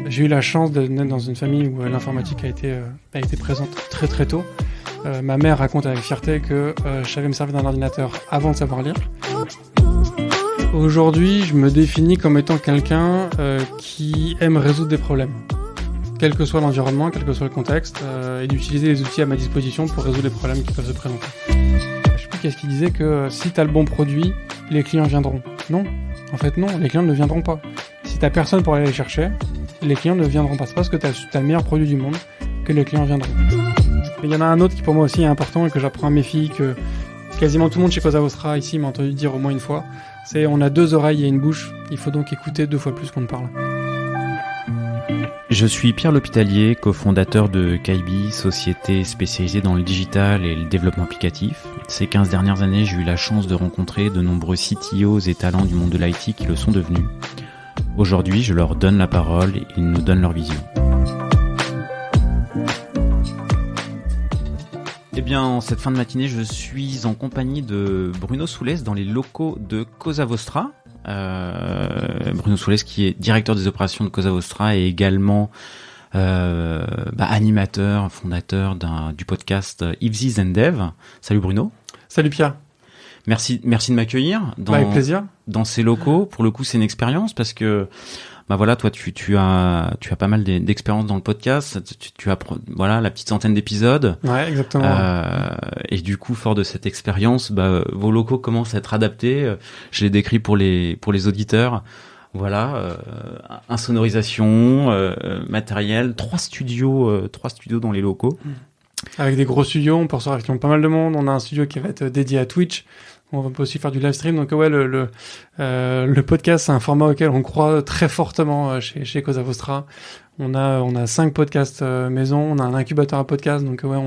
J'ai eu la chance de naître dans une famille où l'informatique a été présente très très tôt. Ma mère raconte avec fierté que je savais me servir d'un ordinateur avant de savoir lire. Aujourd'hui, je me définis comme étant quelqu'un qui aime résoudre des problèmes, quel que soit l'environnement, quel que soit le contexte, et d'utiliser les outils à ma disposition pour résoudre les problèmes qui peuvent se présenter. Je sais plus qu'est-ce qui disait que si tu as le bon produit, les clients viendront. Non, en fait non, les clients ne viendront pas. Si t'as personne pour aller les chercher, les clients ne viendront pas. C'est parce que t'as le meilleur produit du monde que les clients viendront. Il y en a un autre qui pour moi aussi est important et que j'apprends à mes filles, que quasiment tout le monde chez Cosa Vostra ici m'a entendu dire au moins une fois, c'est on a 2 oreilles et une bouche, il faut donc écouter 2 fois plus qu'on ne parle. Je suis Pierre L'Hôpitalier, cofondateur de Kaibi, société spécialisée dans le digital et le développement applicatif. Ces 15 dernières années, j'ai eu la chance de rencontrer de nombreux CTOs et talents du monde de l'IT qui le sont devenus. Aujourd'hui, je leur donne la parole et ils nous donnent leur vision. Eh bien, en cette fin de matinée, je suis en compagnie de Bruno Soulès dans les locaux de Cosa Vostra. Bruno Soulès qui est directeur des opérations de Cosa Vostra et également animateur, fondateur du podcast If This Then Dev. Salut Bruno. Salut Pierre. Merci de m'accueillir avec plaisir. Dans ces locaux. Pour le coup, c'est une expérience parce que voilà, toi tu as pas mal d'expérience dans le podcast, tu as la petite centaine d'épisodes. Ouais, exactement. Et du coup, fort de cette expérience, vos locaux commencent à être adaptés. Je les décris pour les auditeurs. Voilà, insonorisation, matériel, 3 studios dans les locaux. Avec des gros studios, on peut recevoir effectivement pas mal de monde. On a un studio qui va être dédié à Twitch. On peut aussi faire du live stream. Donc ouais, le podcast, c'est un format auquel on croit très fortement chez Cosa Vostra. On a 5 podcasts maison. On a un incubateur à podcast. Donc ouais,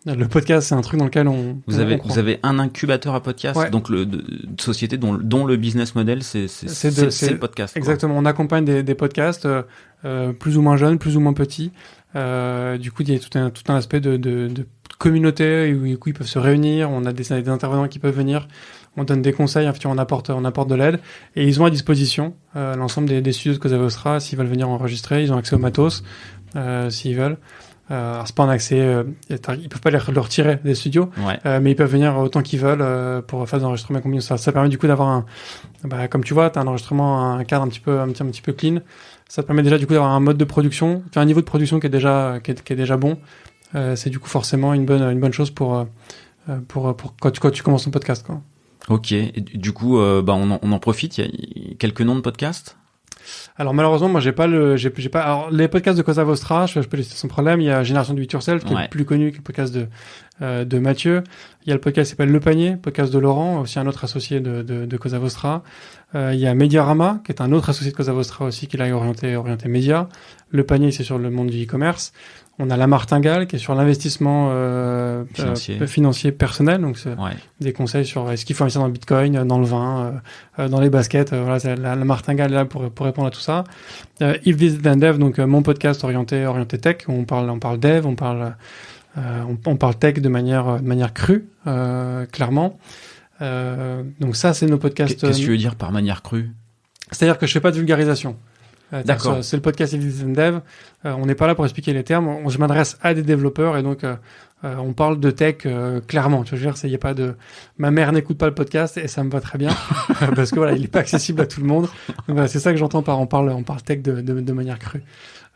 le podcast, c'est un truc dans lequel on Vous avez un incubateur à podcast, ouais. Donc de société dont le business model c'est le podcast. Exactement. Quoi. On accompagne des podcasts plus ou moins jeunes, plus ou moins petits. Du coup, il y a tout un aspect de communauté où ils peuvent se réunir. On a des intervenants qui peuvent venir. On donne des conseils, on apporte de l'aide. Et ils ont à disposition l'ensemble des studios de Cosa Vostra. S'ils veulent venir enregistrer, ils ont accès au matos s'ils veulent. Alors c'est pas un accès, ils peuvent pas le retirer des studios, ouais. Mais ils peuvent venir autant qu'ils veulent pour faire des enregistrements combinés. Ça permet du coup d'avoir comme tu vois, t'as un enregistrement, un cadre un petit peu clean. Ça te permet déjà du coup d'avoir un mode de production, un niveau de production qui est déjà bon. C'est du coup forcément une bonne chose pour quand tu commences ton podcast, quoi. Ok. Et du coup, on en profite. Il y a quelques noms de podcasts. Alors malheureusement, moi j'ai pas. Alors les podcasts de Cosa Vostra, je peux laisser sans problème. Il y a Génération Do It Yourself qui est le plus connu, que le podcast de Mathieu. Il y a le podcast qui s'appelle Le Panier, podcast de Laurent, aussi un autre associé de Cosa Vostra. Il y a Mediarama, qui est un autre associé de Cosa Vostra aussi, qui est orienté média. Le Panier, c'est sur le monde du e-commerce. On a La Martingale, qui est sur l'investissement financier personnel, donc c'est des conseils sur est-ce qu'il faut investir dans le Bitcoin, dans le vin, dans les baskets. Voilà, la Martingale est là pour répondre à tout ça. If This Then Dev, donc mon podcast orienté tech, où on parle dev, on parle tech de manière crue, clairement. Donc ça, c'est nos podcasts. Qu'est-ce que tu veux dire par manière crue ? C'est-à-dire que je fais pas de vulgarisation. D'accord. C'est le podcast If This Then Dev. On n'est pas là pour expliquer les termes. Je m'adresse à des développeurs et donc on parle de tech clairement. Tu veux dire, il y a pas de. Ma mère n'écoute pas le podcast et ça me va très bien parce que voilà, il est pas accessible à tout le monde. Donc voilà, c'est ça que j'entends par on parle tech de manière crue.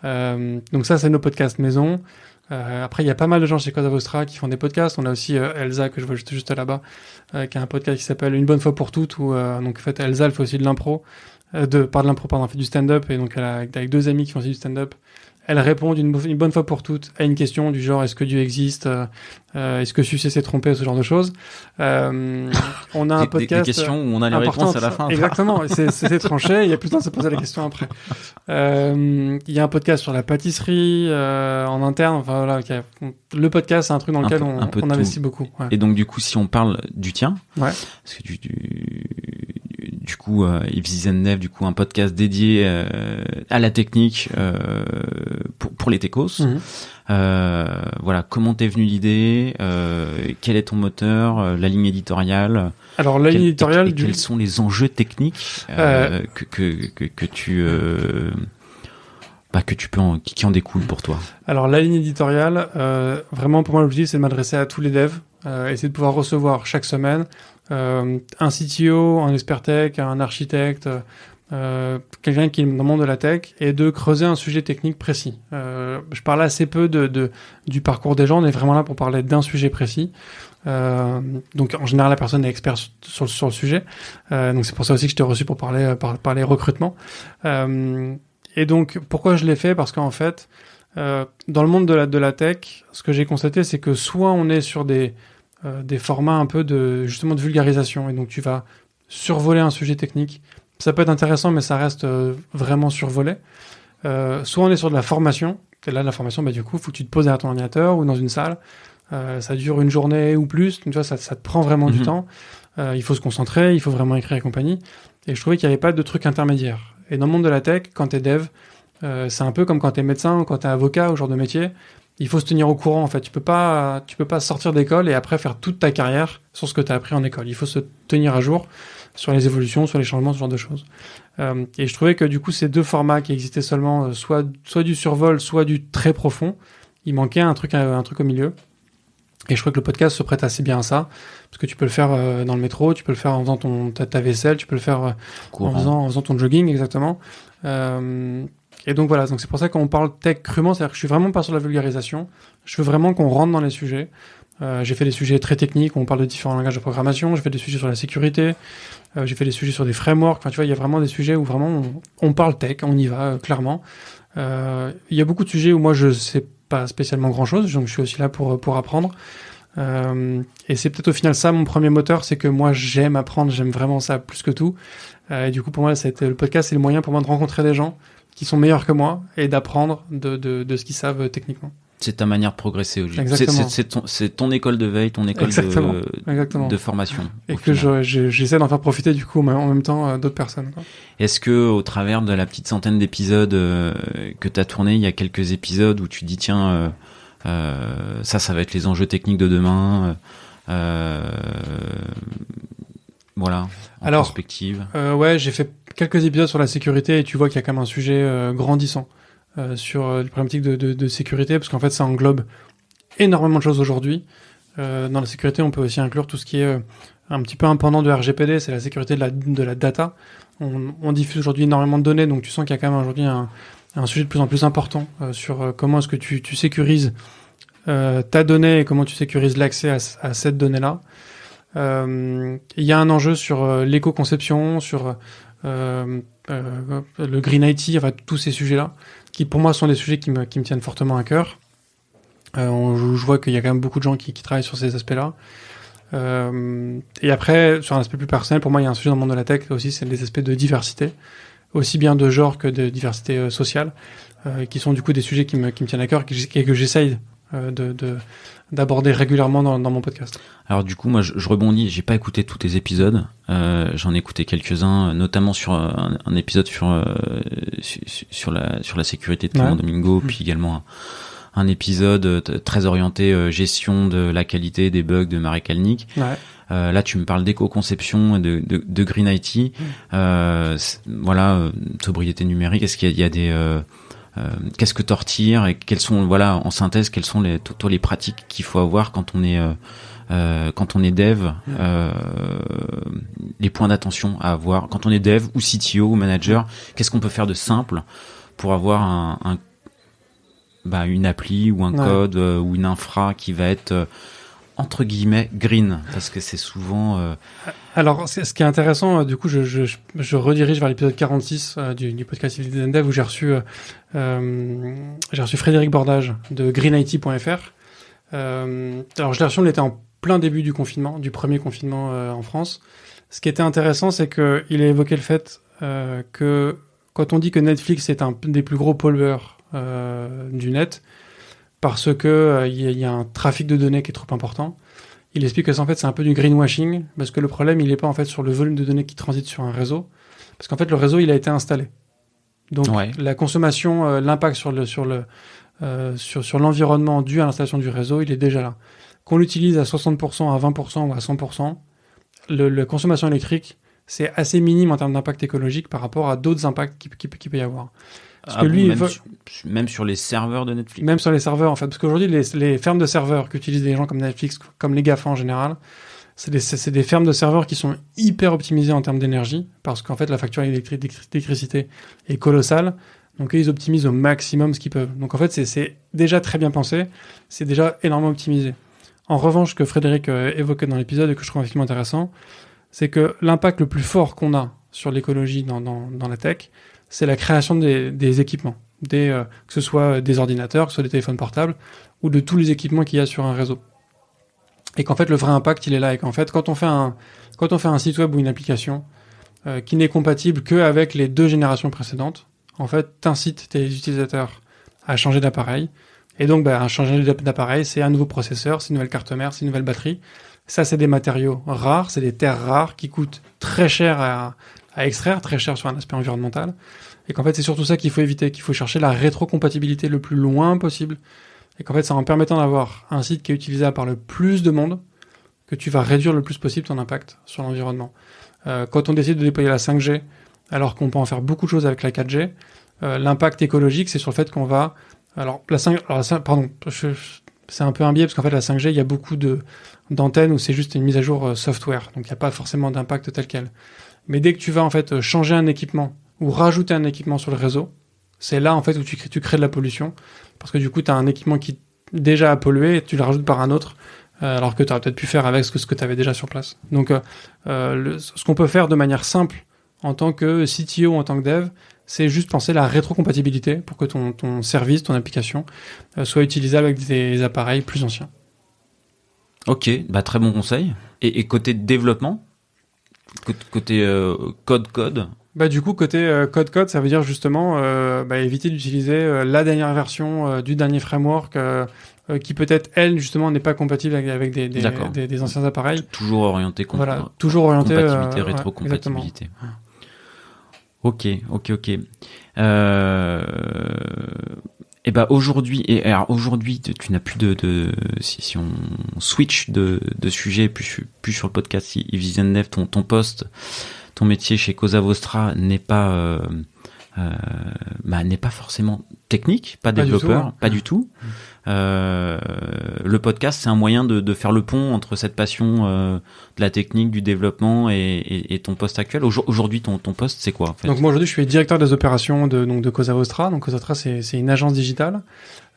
Donc ça, c'est nos podcasts maison. Après, il y a pas mal de gens chez Cosa Vostra qui font des podcasts. On a aussi Elsa que je vois juste là-bas, qui a un podcast qui s'appelle Une bonne fois pour toutes. Où donc en fait, Elsa, elle fait aussi de l'impro. Elle fait du stand-up et donc avec 2 amis qui font aussi du stand-up. Elle répond une bonne fois pour toutes à une question du genre est-ce que Dieu existe, est-ce que Sucé s'est trompé, ce genre de choses. On a un podcast des questions où on a les réponses à la fin. Exactement, c'est tranché, il y a plus de temps de se poser la question après. Il y a un podcast sur la pâtisserie en interne, enfin voilà, le podcast c'est un truc dans lequel on investit beaucoup. Ouais. Et donc du coup si on parle du tien, parce que du coup, If This Then Dev, du coup, un podcast dédié à la technique pour les techos. Mm-hmm. Voilà, comment t'es venue l'idée, quel est ton moteur, la ligne éditoriale. Alors la ligne éditoriale, quels sont les enjeux techniques que tu qui en découlent pour toi? Alors la ligne éditoriale, vraiment pour moi l'objectif c'est de m'adresser à tous les devs, et c'est de pouvoir recevoir chaque semaine un CTO, un expert tech, un architecte, quelqu'un qui est dans le monde de la tech, et de creuser un sujet technique précis. Je parle assez peu du parcours des gens, on est vraiment là pour parler d'un sujet précis. Donc en général la personne est expert sur le sujet, donc c'est pour ça aussi que je t'ai reçu pour parler recrutement. Et donc pourquoi je l'ai fait? Parce qu'en fait dans le monde de la tech, ce que j'ai constaté c'est que soit on est sur des formats un peu justement de vulgarisation, et donc tu vas survoler un sujet technique. Ça peut être intéressant, mais ça reste vraiment survolé. Soit on est sur de la formation. Et là, de la formation, du coup, faut que tu te poses à ton ordinateur ou dans une salle. Ça dure une journée ou plus. Donc, tu vois, ça te prend vraiment du temps. Il faut se concentrer, il faut vraiment écrire et compagnie. Et je trouvais qu'il n'y avait pas de truc intermédiaire. Et dans le monde de la tech, quand t'es dev, c'est un peu comme quand t'es médecin ou quand t'es avocat, au genre de métier. Il faut se tenir au courant, en fait. Tu peux pas sortir d'école et après faire toute ta carrière sur ce que t'as appris en école. Il faut se tenir à jour sur les évolutions, sur les changements, ce genre de choses. Et je trouvais que du coup, ces deux formats qui existaient seulement, soit du survol, soit du très profond, il manquait un truc au milieu. Et je trouvais que le podcast se prête assez bien à ça, parce que tu peux le faire dans le métro, tu peux le faire en faisant ta vaisselle, tu peux le faire en faisant ton jogging, exactement. Et donc voilà, donc c'est pour ça qu'on parle tech crûment, c'est-à-dire que je suis vraiment pas sur la vulgarisation, je veux vraiment qu'on rentre dans les sujets. J'ai fait des sujets très techniques où on parle de différents langages de programmation, j'ai fait des sujets sur la sécurité, j'ai fait des sujets sur des frameworks, enfin tu vois, il y a vraiment des sujets où vraiment on parle tech, on y va clairement. Il y a beaucoup de sujets où moi je sais pas spécialement grand-chose, donc je suis aussi là pour apprendre. Et c'est peut-être au final ça mon premier moteur, c'est que moi j'aime apprendre, j'aime vraiment ça plus que tout. Et du coup pour moi le podcast c'est le moyen pour moi de rencontrer des gens qui sont meilleurs que moi et d'apprendre de ce qu'ils savent techniquement. C'est ta manière de progresser aujourd'hui. C'est ton école de veille, ton école de formation. Et que j'essaie d'en faire profiter du coup en même temps d'autres personnes. Quoi. Est-ce que au travers de la petite centaine d'épisodes que tu as tourné, il y a quelques épisodes où tu dis tiens ça va être les enjeux techniques de demain voilà, en perspective. Ouais, j'ai fait quelques épisodes sur la sécurité et tu vois qu'il y a quand même un sujet grandissant. Sur les problématiques de sécurité, parce qu'en fait ça englobe énormément de choses aujourd'hui. Dans la sécurité, on peut aussi inclure tout ce qui est un petit peu un pendant de RGPD, c'est la sécurité de la data. On diffuse aujourd'hui énormément de données, donc tu sens qu'il y a quand même aujourd'hui un sujet de plus en plus important sur comment est-ce que tu sécurises ta donnée et comment tu sécurises l'accès à cette donnée-là. Il y a un enjeu sur l'éco-conception, sur le Green IT, enfin tous ces sujets-là, qui pour moi sont des sujets qui me tiennent fortement à cœur. Je vois qu'il y a quand même beaucoup de gens qui travaillent sur ces aspects-là. Et après, sur un aspect plus personnel, pour moi, il y a un sujet dans le monde de la tech aussi, c'est les aspects de diversité, aussi bien de genre que de diversité sociale, qui sont du coup des sujets qui me tiennent à cœur et que j'essaye d'aborder régulièrement dans mon podcast. Alors du coup, moi, je rebondis. J'ai pas écouté tous tes épisodes. J'en ai écouté quelques-uns, notamment sur un épisode sur la sécurité de Clément Domingo, puis également un épisode très orienté gestion de la qualité des bugs de Marek Kalnick. Ouais. Là, tu me parles d'éco-conception et de Green IT. Voilà, sobriété numérique. Est-ce qu'il y a des qu'est-ce que tu retires et quelles sont, voilà, en synthèse, quelles sont les pratiques qu'il faut avoir quand on est dev, les points d'attention à avoir quand on est dev ou CTO ou manager, qu'est-ce qu'on peut faire de simple pour avoir une appli ou un code ou une infra qui va être entre guillemets green, parce que c'est souvent Alors ce qui est intéressant, du coup je redirige vers l'épisode 46 du podcast Citizen Dev, où j'ai reçu Frédéric Bordage de greenit.fr. Alors je l'ai reçu, on était en plein début du premier confinement en France. Ce qui était intéressant, c'est que il a évoqué le fait que quand on dit que Netflix est un des plus gros pollueurs du net, parce que il y a un trafic de données qui est trop important. Il explique que en fait c'est un peu du greenwashing, parce que le problème il est pas en fait sur le volume de données qui transite sur un réseau, parce qu'en fait le réseau il a été installé. Donc la consommation, l'impact sur l'environnement dû à l'installation du réseau, il est déjà là. Qu'on l'utilise à 60%, à 20% ou à 100%, la consommation électrique, c'est assez minime en termes d'impact écologique par rapport à d'autres impacts qu'il peut y avoir. Parce que lui, même sur les serveurs de Netflix. Même sur les serveurs, en fait. Parce qu'aujourd'hui, les fermes de serveurs qu'utilisent des gens comme Netflix, comme les GAFA en général, c'est des fermes de serveurs qui sont hyper optimisées en termes d'énergie, parce qu'en fait, la facture d'électricité est colossale. Donc, ils optimisent au maximum ce qu'ils peuvent. Donc, en fait, c'est déjà très bien pensé. C'est déjà énormément optimisé. En revanche, ce que Frédéric évoquait dans l'épisode et que je trouve effectivement intéressant, c'est que l'impact le plus fort qu'on a sur l'écologie dans la tech, c'est la création des équipements, que ce soit des ordinateurs, que ce soit des téléphones portables, ou de tous les équipements qu'il y a sur un réseau. Et qu'en fait, le vrai impact, il est là. Et qu'en fait, quand on fait un site web ou une application qui n'est compatible qu'avec les 2 générations précédentes, en fait, t'incites tes utilisateurs à changer d'appareil. Et donc, à changer d'appareil, c'est un nouveau processeur, c'est une nouvelle carte mère, c'est une nouvelle batterie. Ça, c'est des matériaux rares, c'est des terres rares qui coûtent très cher à extraire, très cher sur un aspect environnemental. Et qu'en fait, c'est surtout ça qu'il faut éviter, qu'il faut chercher la rétrocompatibilité le plus loin possible. Et qu'en fait, c'est en permettant d'avoir un site qui est utilisable par le plus de monde que tu vas réduire le plus possible ton impact sur l'environnement. Quand on décide de déployer la 5G, alors qu'on peut en faire beaucoup de choses avec la 4G, l'impact écologique, c'est sur le fait qu'on va... c'est un peu un biais, parce qu'en fait, la 5G, il y a beaucoup d'antennes où c'est juste une mise à jour software. Donc, il n'y a pas forcément d'impact tel quel. Mais dès que tu vas, en fait, changer un équipement ou rajouter un équipement sur le réseau, c'est là, en fait, où tu crées de la pollution. Parce que du coup, tu as un équipement qui déjà a pollué et tu le rajoutes par un autre, alors que tu aurais peut-être pu faire avec ce que tu avais déjà sur place. Donc, ce qu'on peut faire de manière simple en tant que CTO, en tant que dev, c'est juste penser la rétrocompatibilité pour que ton service, ton application, soit utilisable avec des appareils plus anciens. Ok, très bon conseil. Et côté développement, côté code. Du coup, côté code, ça veut dire justement éviter d'utiliser la dernière version du dernier framework qui peut-être, elle, justement, n'est pas compatible avec des anciens appareils. Toujours orienté toujours orienté compatibilité, rétrocompatibilité. Ouais. Ok. Aujourd'hui, tu n'as plus si on switch de sujet, plus sur le podcast Yves Zizendev, ton poste, ton métier chez Cosa Vostra n'est pas forcément technique, pas développeur, pas du tout. Le podcast, c'est un moyen de faire le pont entre cette passion de la technique, du développement et ton poste actuel. Aujourd'hui, ton poste, c'est quoi en fait ? Donc moi aujourd'hui, je suis directeur des opérations de Cosa Vostra. Donc Cosa Vostra, c'est une agence digitale.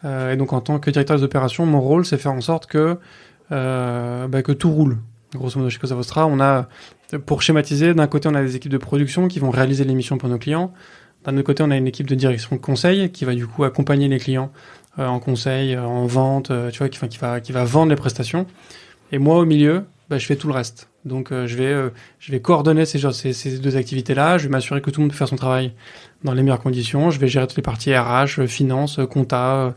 Et donc en tant que directeur des opérations, mon rôle, c'est faire en sorte que tout roule. Grosso modo, chez Cosa Vostra, on a, pour schématiser, d'un côté, on a des équipes de production qui vont réaliser l'émission pour nos clients. D'un autre côté, on a une équipe de direction de conseil qui va du coup accompagner les clients en conseil, en vente, qui va vendre les prestations. Et moi, au milieu, je fais tout le reste. Donc, je vais coordonner ces 2 activités-là. Je vais m'assurer que tout le monde peut faire son travail dans les meilleures conditions. Je vais gérer toutes les parties RH, finance, compta,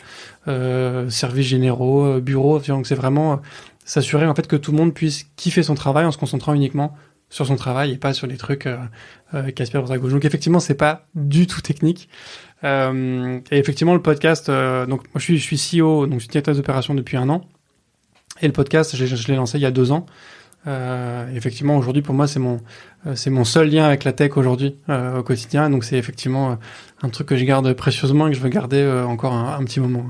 services généraux, bureau. Donc, c'est vraiment s'assurer en fait que tout le monde puisse kiffer son travail en se concentrant uniquement sur son travail et pas sur les trucs qui aspirent à gauche. Donc effectivement, c'est pas du tout technique. Et effectivement, le podcast, donc moi je suis CEO, donc je suis directeur d'opération depuis 1 an. Et le podcast, je l'ai lancé il y a 2 ans. Effectivement, aujourd'hui, pour moi, c'est mon seul lien avec la tech aujourd'hui au quotidien. Donc c'est effectivement un truc que je garde précieusement et que je veux garder encore un petit moment.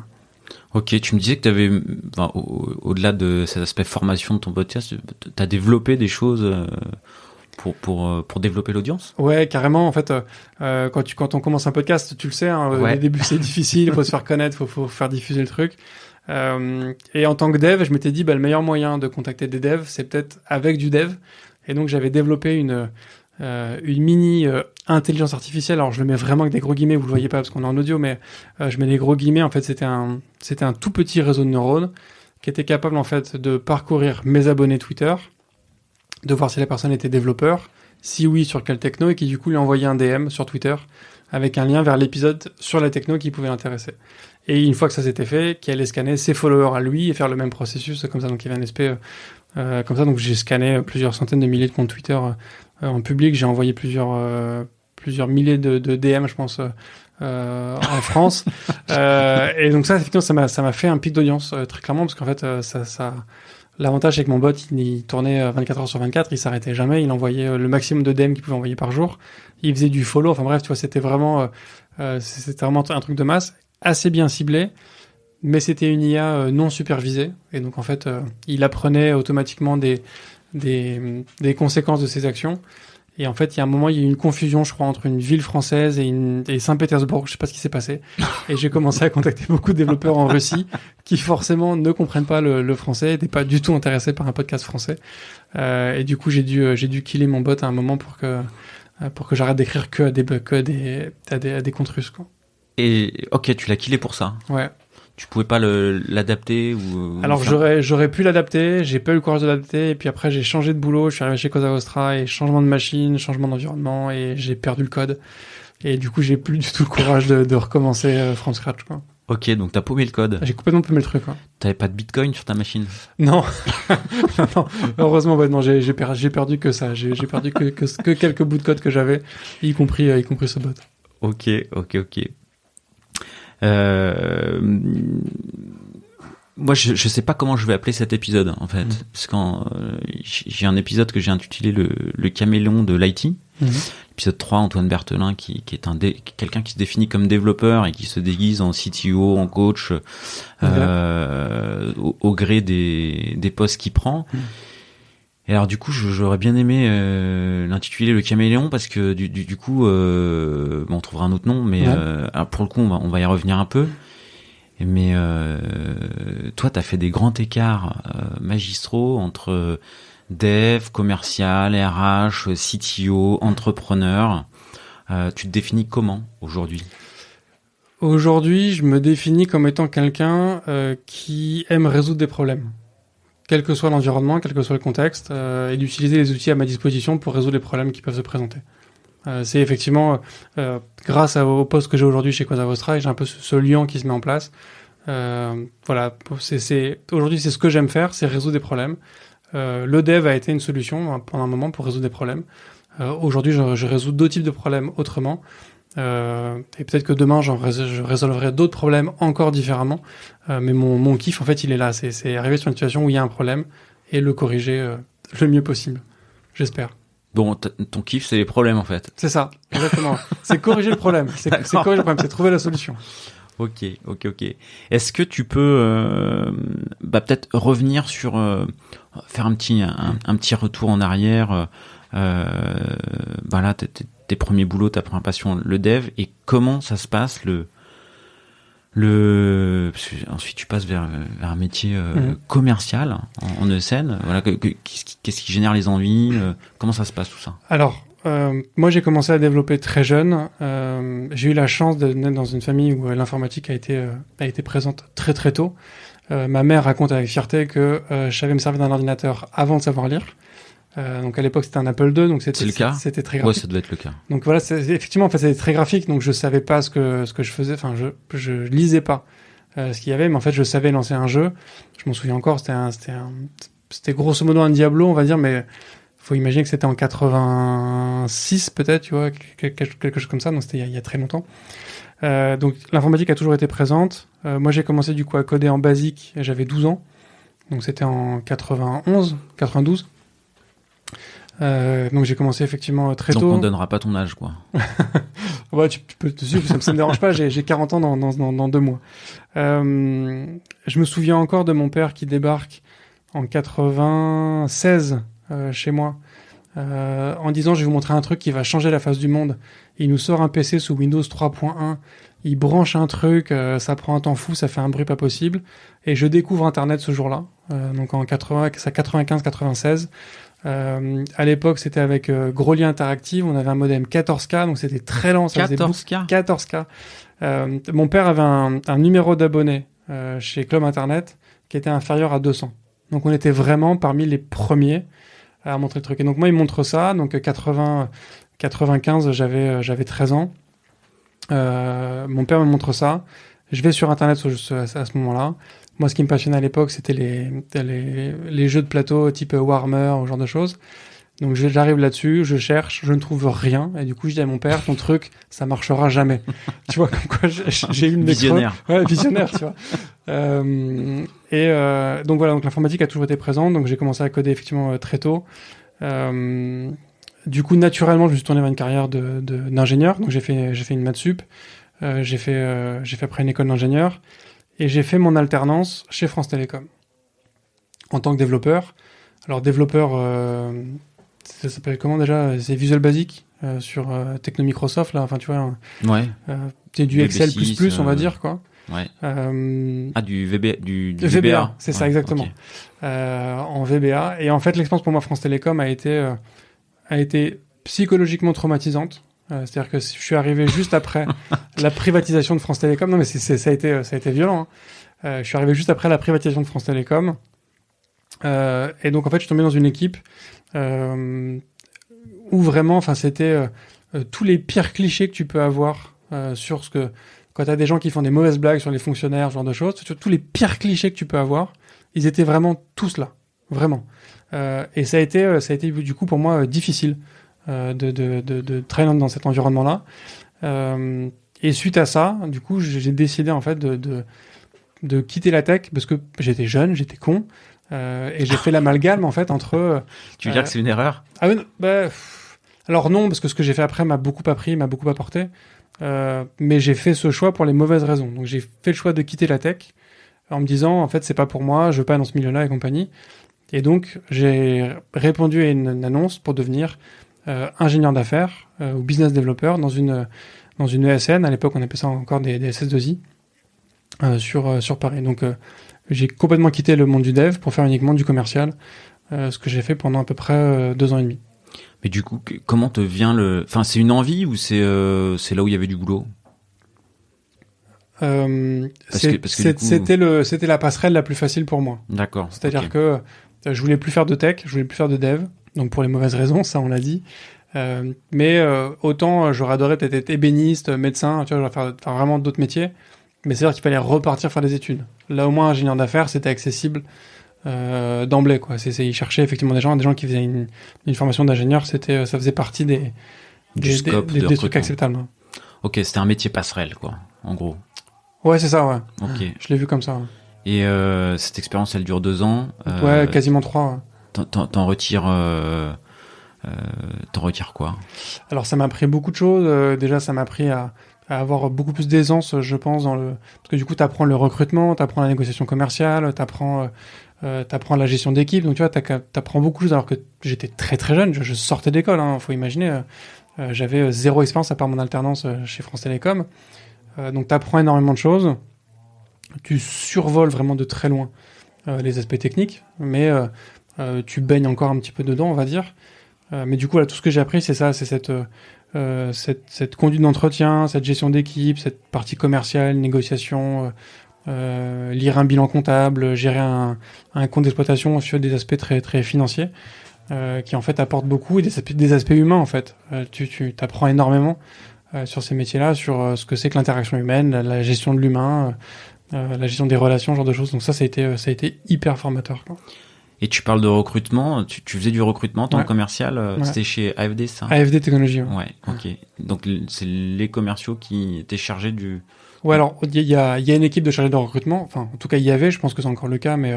Ok, tu me disais que tu avais, au-delà de cet aspect formation de ton podcast, tu as développé des choses pour développer l'audience ? Ouais, carrément. En fait, quand on commence un podcast, tu le sais, au début c'est difficile, il faut se faire connaître, faut faire diffuser le truc. Et en tant que dev, je m'étais dit, le meilleur moyen de contacter des devs, c'est peut-être avec du dev. Et donc j'avais développé une mini intelligence artificielle. Alors je le mets vraiment avec des gros guillemets, vous le voyez pas parce qu'on est en audio, mais je mets des gros guillemets. En fait, c'était un tout petit réseau de neurones qui était capable en fait de parcourir mes abonnés Twitter, de voir si la personne était développeur, si oui, sur quelle techno, et qui du coup lui envoyait un DM sur Twitter avec un lien vers l'épisode sur la techno qui pouvait l'intéresser. Et une fois que ça s'était fait, qui allait scanner ses followers à lui et faire le même processus comme ça. Donc il y avait un aspect comme ça. Donc j'ai scanné plusieurs centaines de milliers de comptes Twitter en public. J'ai envoyé plusieurs milliers de DM, je pense, en France. Et donc ça, effectivement, ça m'a fait un pic d'audience très clairement, parce qu'en fait, L'avantage, c'est que mon bot, il tournait 24 heures sur 24, il s'arrêtait jamais, il envoyait le maximum de DM qu'il pouvait envoyer par jour. Il faisait du follow, enfin bref, tu vois, c'était vraiment un truc de masse, assez bien ciblé, mais c'était une IA non supervisée. Et donc, en fait, il apprenait automatiquement des conséquences de ses actions. Et en fait, il y a un moment, il y a eu une confusion, je crois, entre une ville française et Saint-Pétersbourg. Je sais pas ce qui s'est passé. Et j'ai commencé à contacter beaucoup de développeurs en Russie qui forcément ne comprennent pas le français, n'étaient pas du tout intéressés par un podcast français. Et du coup, j'ai dû killer mon bot à un moment pour que j'arrête d'écrire que à des comptes russes, quoi. Et ok, tu l'as killé pour ça. Ouais. Tu pouvais pas l'adapter ou Alors j'aurais pu l'adapter, j'ai pas eu le courage de l'adapter, et puis après j'ai changé de boulot, je suis arrivé chez Cosa Vostra, et changement de machine, changement d'environnement, et j'ai perdu le code. Et du coup j'ai plus du tout le courage de recommencer from scratch, quoi. Ok, donc t'as paumé le code. J'ai complètement paumé le truc, quoi. T'avais pas de Bitcoin sur ta machine? Non. Non. Heureusement, ouais, non, j'ai perdu que ça. J'ai perdu que quelques bouts de code que j'avais, y compris ce bot. Ok. Moi, je sais pas comment je vais appeler cet épisode, en fait. Parce que j'ai un épisode que j'ai intitulé le caméléon de l'IT. Épisode 3, Antoine Berthelin, qui est quelqu'un qui se définit comme développeur et qui se déguise en CTO, en coach, au gré des postes qu'il prend. Et alors du coup, j'aurais bien aimé l'intituler le caméléon, parce que du coup, on trouvera un autre nom, mais alors pour le coup, on va y revenir un peu. Mais toi, t'as fait des grands écarts magistraux entre dev, commercial, RH, CTO, entrepreneur. Tu te définis comment aujourd'hui? Aujourd'hui, je me définis comme étant quelqu'un qui aime résoudre des problèmes, quel que soit l'environnement, quel que soit le contexte, et d'utiliser les outils à ma disposition pour résoudre les problèmes qui peuvent se présenter. C'est effectivement grâce au poste que j'ai aujourd'hui chez Cosa Vostra, et j'ai un peu ce lien qui se met en place. Voilà, aujourd'hui c'est ce que j'aime faire, c'est résoudre des problèmes. Le dev a été une solution pendant un moment pour résoudre des problèmes. Aujourd'hui, je résous d'autres types de problèmes autrement. Et peut-être que demain, je résolverai d'autres problèmes encore différemment. Mais mon kiff, en fait, il est là. C'est arriver sur une situation où il y a un problème et le corriger le mieux possible. J'espère. Bon, ton kiff, c'est les problèmes, en fait. C'est ça, exactement. C'est corriger le problème. C'est corriger le problème, c'est trouver la solution. Ok. Est-ce que tu peux peut-être revenir sur faire un petit retour en arrière, là tes premiers boulots, ta première passion, le dev, et comment ça se passe ensuite tu passes vers un métier commercial en ESN. Voilà, qu'est-ce qui génère les envies, comment ça se passe tout ça? Alors, moi, j'ai commencé à développer très jeune. J'ai eu la chance de naître dans une famille où l'informatique a été présente très très tôt. Ma mère raconte avec fierté que je savais me servir d'un ordinateur avant de savoir lire. Donc à l'époque, c'était un Apple II, donc c'était très graphique. Ouais, ça devait être le cas. Donc voilà, effectivement, en fait, c'était très graphique, donc je savais pas ce que je faisais. Enfin, je lisais pas ce qu'il y avait, mais en fait, je savais lancer un jeu. Je m'en souviens encore. C'était grosso modo un Diablo, on va dire, mais faut imaginer que c'était en 86 peut-être, tu vois, quelque chose comme ça. Donc c'était il y a très longtemps. Donc l'informatique a toujours été présente. Moi, j'ai commencé du coup à coder en BASIC. J'avais 12 ans, donc c'était en 92. Donc j'ai commencé effectivement très tôt. Donc on donnera pas ton âge, quoi. Ouais, tu peux te suivre, ça me dérange pas. J'ai 40 ans dans 2 mois. Je me souviens encore de mon père qui débarque en 96 chez moi, en disant je vais vous montrer un truc qui va changer la face du monde. Il nous sort un PC sous Windows 3.1, il branche un truc, ça prend un temps fou, ça fait un bruit pas possible, et je découvre Internet ce jour-là, donc en 95-96. À l'époque, c'était avec Grolier Interactive, on avait un modem 14K, donc c'était très lent. 14K. Mon père avait un numéro d'abonné chez Club Internet qui était inférieur à 200. Donc on était vraiment parmi les premiers à montrer le truc. Et donc moi, il montre ça, donc 95, j'avais 13 ans. Mon père me montre ça. Je vais sur Internet à ce moment-là. Moi, ce qui me passionnait à l'époque, c'était les jeux de plateau type Warhammer, ce genre de choses. Donc j'arrive là-dessus, je cherche, je ne trouve rien, et du coup je dis à mon père, ton truc, ça marchera jamais. Tu vois, comme quoi j'ai eu une visionnaire. Ouais, visionnaire, tu vois. Donc voilà, donc l'informatique a toujours été présente, donc j'ai commencé à coder effectivement très tôt. Du coup, naturellement, je me suis tourné vers une carrière d'ingénieur, donc j'ai fait une maths sup, j'ai fait après une école d'ingénieur, et j'ai fait mon alternance chez France Télécom en tant que développeur. Alors développeur, ça s'appelle comment déjà? C'est Visual Basic sur Techno Microsoft là. Enfin tu vois. Ouais. C'est du Excel VB6, on va dire quoi. Ouais. Du VBA, c'est ça ouais, exactement. Okay. En VBA. Et en fait l'expérience pour moi France Télécom a été psychologiquement traumatisante. C'est-à-dire que je suis arrivé juste après la privatisation de France Télécom. Non mais ça a été violent. Hein. Je suis arrivé juste après la privatisation de France Télécom. Et donc en fait je suis tombé dans une équipe où vraiment, enfin c'était tous les pires clichés que tu peux avoir sur ce que quand t'as des gens qui font des mauvaises blagues sur les fonctionnaires, ce genre de choses, tous les pires clichés que tu peux avoir, ils étaient vraiment tous là, vraiment. Et ça a été du coup pour moi difficile de travailler dans cet environnement-là. Et suite à ça, du coup, j'ai décidé en fait de quitter la tech parce que j'étais jeune, j'étais con. Et j'ai fait l'amalgame en fait entre. Tu veux dire que c'est une erreur? Ah oui, alors non, parce que ce que j'ai fait après m'a beaucoup appris, m'a beaucoup apporté. Mais j'ai fait ce choix pour les mauvaises raisons. Donc j'ai fait le choix de quitter la tech en me disant en fait c'est pas pour moi, je veux pas dans ce milieu-là et compagnie. Et donc j'ai répondu à une annonce pour devenir ingénieur d'affaires ou business developer dans une ESN. À l'époque on appelait ça encore des SS2I sur Paris. Donc j'ai complètement quitté le monde du dev pour faire uniquement du commercial, ce que j'ai fait pendant à peu près 2 ans et demi. Mais du coup, comment te vient Enfin, c'est une envie ou c'est là où il y avait du boulot? C'était la passerelle la plus facile pour moi. D'accord. C'est-à-dire que je voulais plus faire de tech, je voulais plus faire de dev, donc pour les mauvaises raisons, ça on l'a dit. Mais autant j'aurais adoré peut-être être ébéniste, médecin, tu vois, faire vraiment d'autres métiers. Mais c'est-à-dire qu'il fallait repartir faire des études. Là, au moins, ingénieur d'affaires, c'était accessible d'emblée, quoi. Ils cherchaient effectivement des gens qui faisaient une formation d'ingénieur. Ça faisait partie des trucs acceptables. Ok, c'était un métier passerelle, quoi, en gros. Ouais, c'est ça, ouais. Ok. Je l'ai vu comme ça. Ouais. Et cette expérience, elle dure 2 ans. Ouais, quasiment 3. Ouais. T'en retires quoi? Alors, ça m'a appris beaucoup de choses. Déjà, ça m'a appris à avoir beaucoup plus d'aisance, je pense, parce que du coup, t'apprends le recrutement, t'apprends la négociation commerciale, t'apprends la gestion d'équipe. Donc, tu vois, t'apprends beaucoup de choses alors que j'étais très très jeune. Je sortais d'école, hein, faut imaginer. J'avais 0 expérience à part mon alternance chez France Télécom. Donc, t'apprends énormément de choses. Tu survoles vraiment de très loin les aspects techniques, mais tu baignes encore un petit peu dedans, on va dire. Mais du coup, là, tout ce que j'ai appris, c'est ça, c'est cette conduite d'entretien, cette gestion d'équipe, cette partie commerciale, négociation, lire un bilan comptable, gérer un compte d'exploitation sur des aspects très très financiers, qui en fait apportent beaucoup, et des aspects humains en fait. Tu t'apprends énormément sur ces métiers-là, sur ce que c'est que l'interaction humaine, la gestion de l'humain, la gestion des relations, ce genre de choses. Donc ça a été hyper formateur, quoi. Et tu parles de recrutement, tu faisais du recrutement en tant que commercial, c'était chez AFD, ça? AFD Technologies, ouais. Ouais, ok. Donc c'est les commerciaux qui étaient chargés du... Ouais, alors il y a une équipe de chargés de recrutement, enfin en tout cas il y avait, je pense que c'est encore le cas, mais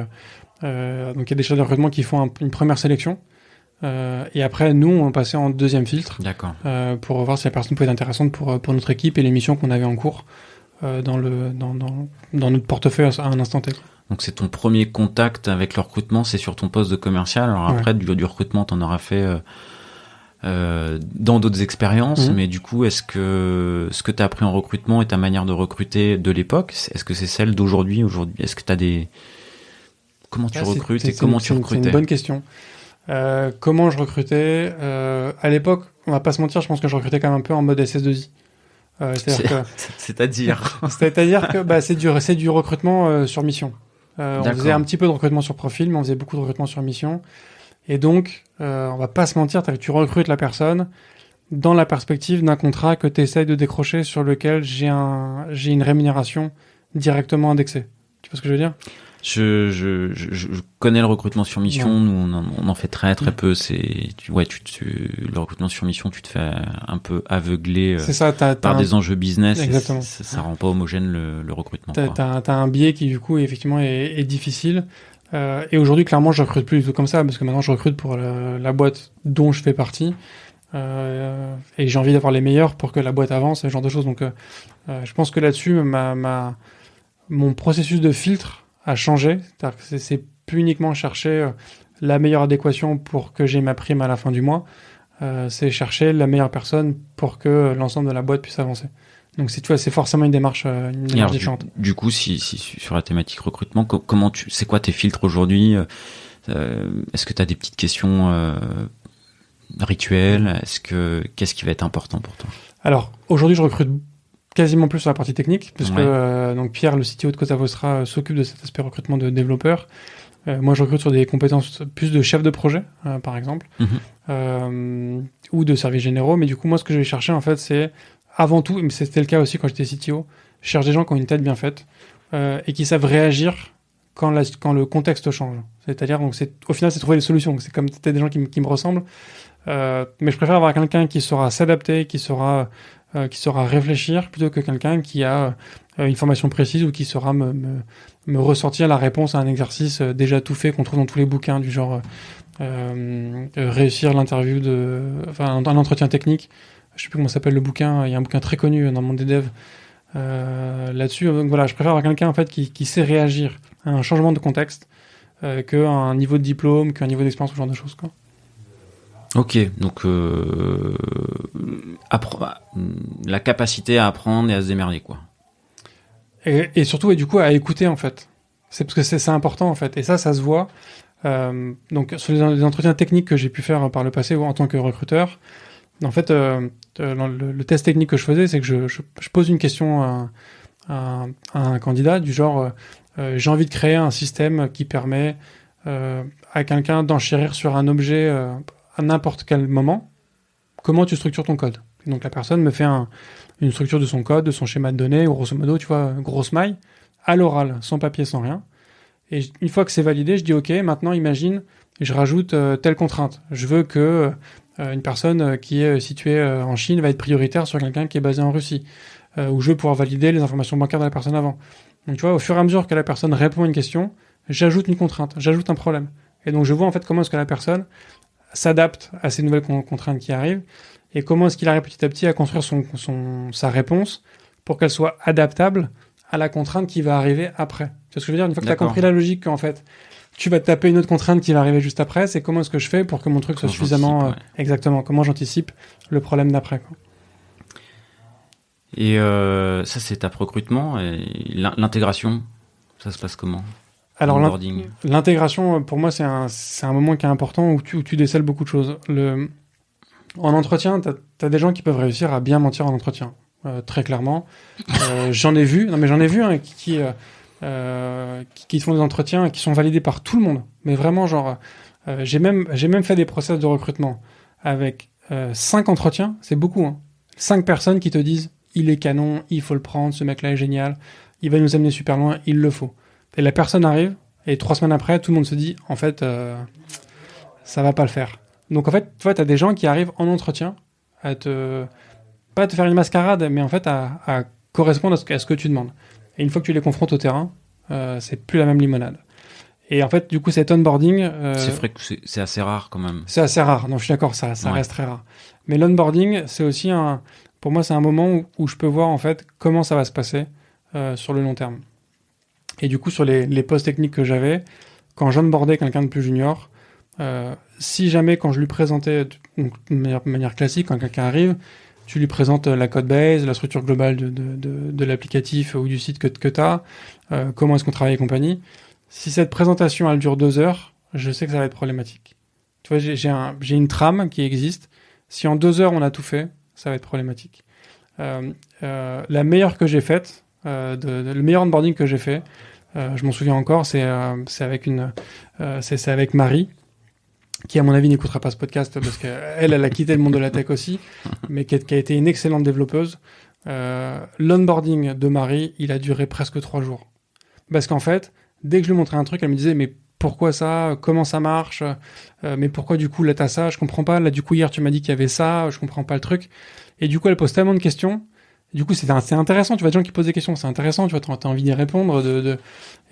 donc il y a des chargés de recrutement qui font une première sélection, et après nous on passait en deuxième filtre. D'accord. Pour voir si la personne pouvait être intéressante pour notre équipe et les missions qu'on avait en cours dans notre portefeuille à un instant T. Donc c'est ton premier contact avec le recrutement, c'est sur ton poste de commercial. Alors après, du recrutement, t'en auras fait dans d'autres expériences, mais du coup, est-ce que ce que t'as appris en recrutement et ta manière de recruter de l'époque, est-ce que c'est celle d'aujourd'hui? Est-ce que t'as des... Comment tu recrutes et comment tu recrutais? C'est une bonne question. Comment je recrutais à l'époque, on va pas se mentir, je pense que je recrutais quand même un peu en mode SS2I. C'est-à-dire que c'est du recrutement sur mission. On faisait un petit peu de recrutement sur profil, mais on faisait beaucoup de recrutement sur mission. Et donc, on va pas se mentir, tu recrutes la personne dans la perspective d'un contrat que tu essayes de décrocher sur lequel j'ai une rémunération directement indexée. Tu vois ce que je veux dire? Je connais le recrutement sur mission. Ouais. Nous, on en fait très peu. Le recrutement sur mission, tu te fais un peu aveugler par des enjeux business. Exactement. Ça rend pas homogène le recrutement. T'as un biais qui, du coup, effectivement, est difficile. Et aujourd'hui, clairement, je recrute plus du tout comme ça, parce que maintenant, je recrute pour la boîte dont je fais partie. Et j'ai envie d'avoir les meilleurs pour que la boîte avance, ce genre de choses. Donc, je pense que là-dessus, mon processus de filtre a changé. C'est-à-dire que c'est plus uniquement chercher la meilleure adéquation pour que j'ai ma prime à la fin du mois. C'est chercher la meilleure personne pour que l'ensemble de la boîte puisse avancer. Donc, tu vois, c'est forcément une démarche différente. Du coup, si sur la thématique recrutement, c'est quoi tes filtres aujourd'hui? Est-ce que tu as des petites questions rituelles? Qu'est-ce qui va être important pour toi? Alors, aujourd'hui, je recrute quasiment plus sur la partie technique, parce que donc Pierre, le CTO de Cosa Vostra, s'occupe de cet aspect recrutement de développeurs. Moi, je recrute sur des compétences plus de chef de projet, par exemple, ou de services généraux. Mais du coup, moi, ce que je vais chercher, en fait, c'est avant tout, mais c'était le cas aussi quand j'étais CTO, je cherche des gens qui ont une tête bien faite et qui savent réagir quand le contexte change. C'est-à-dire, donc, au final, c'est trouver des solutions. C'est comme peut-être des gens qui me ressemblent. Mais je préfère avoir quelqu'un qui saura s'adapter, qui saura réfléchir, plutôt que quelqu'un qui a une formation précise ou qui saura me ressortir la réponse à un exercice déjà tout fait qu'on trouve dans tous les bouquins, du genre réussir l'interview un entretien technique. Je sais plus comment s'appelle le bouquin. Il y a un bouquin très connu dans le monde des devs là-dessus. Donc voilà, je préfère avoir quelqu'un en fait qui sait réagir à un changement de contexte qu'à un niveau de diplôme, qu'un niveau d'expérience, ce genre de choses, quoi. Ok, donc la capacité à apprendre et à se démerder, quoi. Et surtout, et du coup, à écouter, en fait. C'est parce que c'est important, en fait. Et ça se voit. Donc, sur les entretiens techniques que j'ai pu faire par le passé ou en tant que recruteur, en fait, le test technique que je faisais, c'est que je pose une question à un candidat du genre j'ai envie de créer un système qui permet à quelqu'un d'enchérir sur un objet à n'importe quel moment. Comment tu structures ton code? Et donc la personne me fait une structure de son code, de son schéma de données, grosso modo, tu vois, grosse maille, à l'oral, sans papier, sans rien. Et une fois que c'est validé, je dis ok, maintenant imagine, je rajoute telle contrainte. Je veux que une personne qui est située en Chine va être prioritaire sur quelqu'un qui est basé en Russie. Ou je veux pouvoir valider les informations bancaires de la personne avant. Donc tu vois, au fur et à mesure que la personne répond à une question, j'ajoute une contrainte, j'ajoute un problème. Et donc je vois en fait comment est-ce que la personne s'adapte à ces nouvelles contraintes qui arrivent et comment est-ce qu'il arrive petit à petit à construire sa réponse pour qu'elle soit adaptable à la contrainte qui va arriver après. Tu vois ce que je veux dire? Une fois que tu as compris la logique qu'en fait tu vas te taper une autre contrainte qui va arriver juste après, c'est comment est-ce que je fais pour que mon truc soit suffisamment... Exactement, comment j'anticipe le problème d'après, quoi. Et ça, c'est étape recrutement. Et l'intégration, ça se passe comment? Alors, l'intégration, pour moi, c'est un moment qui est important où tu décèles beaucoup de choses. En entretien, t'as des gens qui peuvent réussir à bien mentir en entretien, très clairement. J'en ai vu qui font des entretiens qui sont validés par tout le monde. Mais vraiment, genre, j'ai même fait des process de recrutement avec 5 entretiens, c'est beaucoup, hein. 5 personnes qui te disent il est canon, il faut le prendre, ce mec-là est génial, il va nous amener super loin, il le faut. Et la personne arrive, et 3 semaines après, tout le monde se dit, en fait, ça va pas le faire. Donc en fait, tu vois, t'as des gens qui arrivent en entretien pas à te faire une mascarade, mais en fait à correspondre à ce que tu demandes. Et une fois que tu les confrontes au terrain, c'est plus la même limonade. Et en fait, du coup, cet onboarding... c'est vrai que c'est assez rare quand même. C'est assez rare, non, je suis d'accord, ça reste très rare. Mais l'onboarding, c'est aussi pour moi, c'est un moment où je peux voir en fait comment ça va se passer sur le long terme. Et du coup, sur les postes techniques que j'avais, quand j'onboardais quelqu'un de plus junior, si jamais quand je lui présentais de manière classique, quand quelqu'un arrive, tu lui présentes la code base, la structure globale de l'applicatif ou du site que tu as, comment est-ce qu'on travaille et compagnie. Si cette présentation elle dure 2 heures, je sais que ça va être problématique. Tu vois, j'ai une trame qui existe. Si en 2 heures on a tout fait, ça va être problématique. La meilleure que j'ai faite, le meilleur onboarding que j'ai fait, je m'en souviens encore, c'est avec Marie, qui à mon avis n'écoutera pas ce podcast parce qu'elle a quitté le monde de la tech aussi, mais qui a été une excellente développeuse. L'onboarding de Marie, il a duré presque 3 jours. parce qu'en fait, dès que je lui montrais un truc, elle me disait mais pourquoi ça, comment ça marche, mais pourquoi du coup là t'as ça, je comprends pas, là du coup hier tu m'as dit qu'il y avait ça, je comprends pas le truc. Et du coup elle pose tellement de questions. Du coup c'est intéressant, tu vois, des gens qui posent des questions, c'est intéressant, tu vois, t'as envie d'y répondre,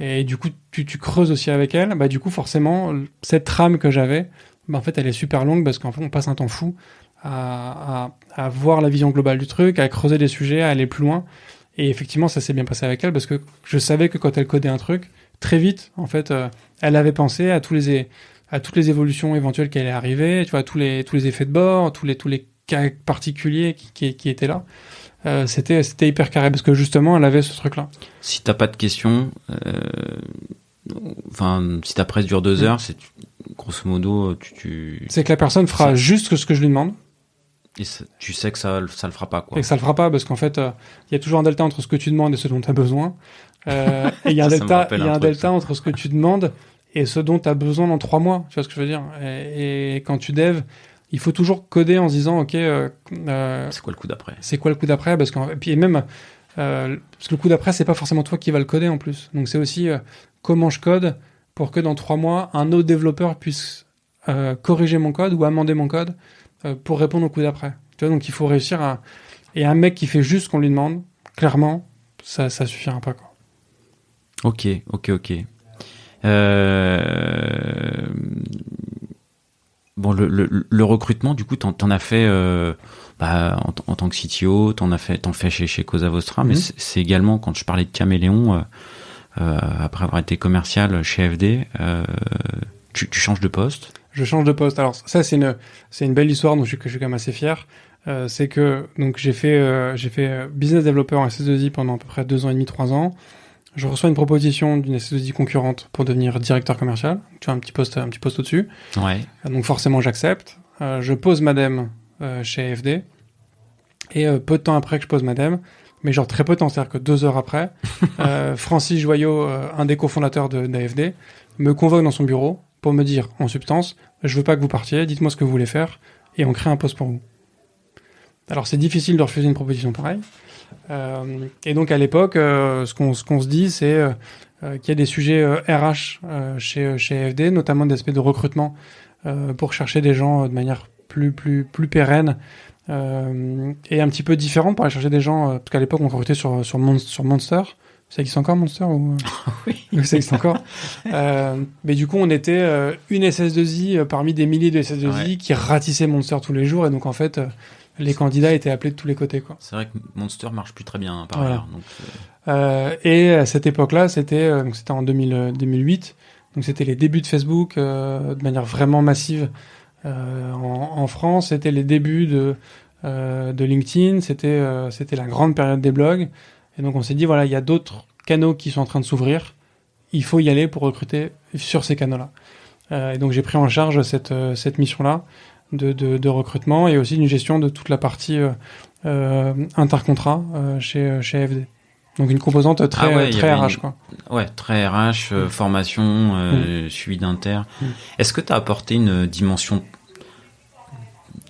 et du coup tu creuses aussi avec elle. Bah du coup forcément cette trame que j'avais, bah en fait elle est super longue parce qu'en fait on passe un temps fou à voir la vision globale du truc, à creuser des sujets, à aller plus loin. Et effectivement ça s'est bien passé avec elle parce que je savais que quand elle codait un truc, très vite en fait elle avait pensé à toutes les évolutions éventuelles qui allaient arriver, tu vois, tous les effets de bord, tous les cas particuliers qui étaient là. C'était hyper carré parce que justement elle avait ce truc là. Si t'as pas de questions, si ta presse dure 2 heures, c'est grosso modo c'est que la personne fera juste ce que je lui demande. Et tu sais que ça le fera pas, quoi. Et que ça le fera pas parce qu'en fait il y a toujours un delta entre ce que tu demandes et ce dont tu as besoin. Et il y a un delta entre ce que tu demandes et ce dont tu as besoin dans 3 mois, tu vois ce que je veux dire. Et quand tu dev, il faut toujours coder en se disant ok c'est quoi le coup d'après parce que puis même parce que le coup d'après c'est pas forcément toi qui va le coder en plus, donc c'est aussi comment je code pour que dans 3 mois un autre développeur puisse corriger mon code ou amender mon code pour répondre au coup d'après, tu vois. Donc il faut réussir et un mec qui fait juste ce qu'on lui demande, clairement ça suffira pas, quoi. Ok. Bon, le recrutement, du coup, t'en as fait en tant que CTO, t'en fais chez Cosa Vostra, mais c'est également, quand je parlais de Caméléon, après avoir été commercial chez FD, tu changes de poste. Je change de poste. Alors ça, c'est une belle histoire dont je suis quand même assez fier. C'est que donc j'ai fait business developer en SS2I pendant à peu près 2 ans et demi, 3 ans. Je reçois une proposition d'une SS2I concurrente pour devenir directeur commercial. Tu vois, un petit poste au-dessus. Ouais. Donc forcément, j'accepte. Je pose Madem chez AFD. Et peu de temps après que je pose Madem, mais genre très peu de temps, c'est-à-dire que 2 heures après, Francis Joyot, un des cofondateurs d'AFD, me convoque dans son bureau pour me dire, en substance, je veux pas que vous partiez, dites-moi ce que vous voulez faire, et on crée un poste pour vous. Alors c'est difficile de refuser une proposition pareille. Et donc à l'époque, ce qu'on se dit, c'est qu'il y a des sujets RH chez AFD, notamment des aspects de recrutement pour chercher des gens de manière plus pérenne et un petit peu différente pour aller chercher des gens, parce qu'à l'époque on recrutait sur Monster. Ça existe encore, Monster, ou Oui, ça existe encore. Mais du coup, on était une SS2I parmi des milliers de SS2I qui ratissaient Monster tous les jours, et donc en fait, les candidats étaient appelés de tous les côtés, quoi. C'est vrai que Monster marche plus très bien par ailleurs. Et à cette époque-là, c'était en 2008, donc c'était les débuts de Facebook de manière vraiment massive en France. C'était les débuts de LinkedIn. C'était la grande période des blogs. Et donc on s'est dit, voilà, il y a d'autres canaux qui sont en train de s'ouvrir. Il faut y aller pour recruter sur ces canaux-là. Et donc j'ai pris en charge cette mission-là de recrutement et aussi d'une gestion de toute la partie intercontrat chez AFD. Donc une composante très RH, quoi. Ouais, très RH, formation, suivi d'inter. Est-ce que tu as apporté une dimension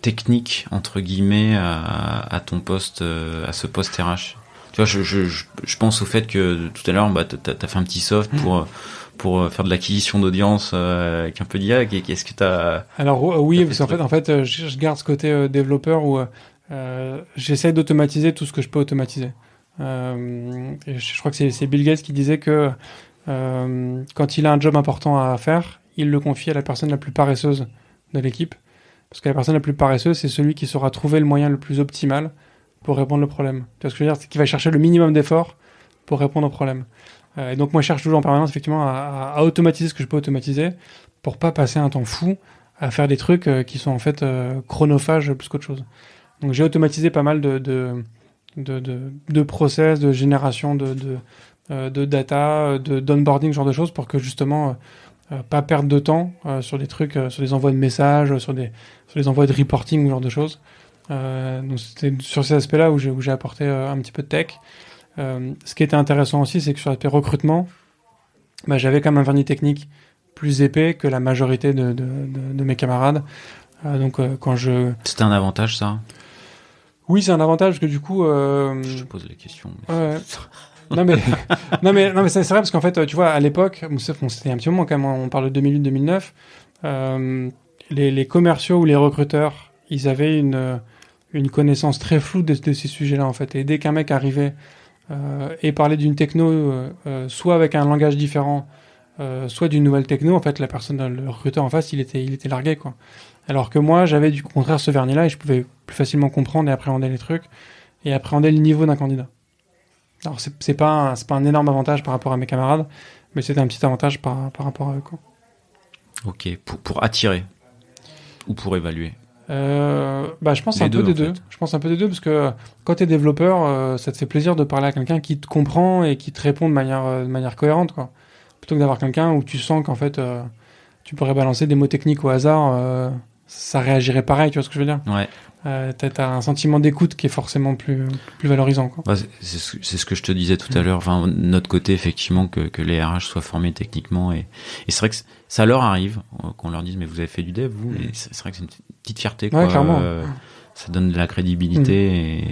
technique, entre guillemets, à ton poste, à ce poste RH? Tu vois, je pense au fait que tout à l'heure, t'as fait un petit soft pour faire de l'acquisition d'audience avec un peu d'IA. Qu'est-ce que t'as... Alors oui, parce qu'en fait, je garde ce côté développeur où j'essaie d'automatiser tout ce que je peux automatiser. Et je crois que c'est Bill Gates qui disait que quand il a un job important à faire, il le confie à la personne la plus paresseuse de l'équipe. Parce que la personne la plus paresseuse, c'est celui qui saura trouver le moyen le plus optimal pour répondre au problème. Tu vois ce que je veux dire? C'est qu'il va chercher le minimum d'efforts pour répondre au problème. Et donc moi je cherche toujours en permanence effectivement à automatiser ce que je peux automatiser pour pas passer un temps fou à faire des trucs qui sont en fait chronophages plus qu'autre chose. Donc j'ai automatisé pas mal de process, de génération de data, d'onboarding, ce genre de choses pour que justement pas perdre de temps sur des trucs, sur les envois de messages, sur les envois de reporting, ce genre de choses. Donc c'était sur ces aspects-là où j'ai apporté un petit peu de tech. Ce qui était intéressant aussi, c'est que sur l'aspect recrutement, j'avais quand même un vernis technique plus épais que la majorité de mes camarades. Donc quand C'était un avantage, ça? Oui, c'est un avantage parce que du coup... Je te pose les questions. Ouais. non mais c'est vrai parce qu'en fait, tu vois, à l'époque, c'était un petit moment quand même. On parle de 2008-2009. Les commerciaux ou les recruteurs, ils avaient une connaissance très floue de ces sujets-là en fait. Et dès qu'un mec arrivait et parlait d'une techno, soit avec un langage différent, soit d'une nouvelle techno, en fait, le recruteur en face, il était largué, quoi. Alors que moi, j'avais du contraire ce vernis-là et je pouvais plus facilement comprendre et appréhender les trucs et appréhender le niveau d'un candidat. Alors c'est pas un énorme avantage par rapport à mes camarades, mais c'était un petit avantage par rapport à eux, quoi. Ok, pour attirer ou pour évaluer. Je pense un peu des deux. Je pense un peu des deux parce que quand t'es développeur, ça te fait plaisir de parler à quelqu'un qui te comprend et qui te répond de manière cohérente, quoi. Plutôt que d'avoir quelqu'un où tu sens qu'en fait tu pourrais balancer des mots techniques au hasard, ça réagirait pareil, tu vois ce que je veux dire? Ouais. T'as un sentiment d'écoute qui est forcément plus valorisant, quoi. C'est ce que je te disais tout à l'heure. Enfin, de notre côté, effectivement, que les RH soient formés techniquement et c'est vrai que ça leur arrive qu'on leur dise mais vous avez fait du dev vous, et c'est vrai que c'est une petite fierté, quoi. Ouais, clairement. Ça donne de la crédibilité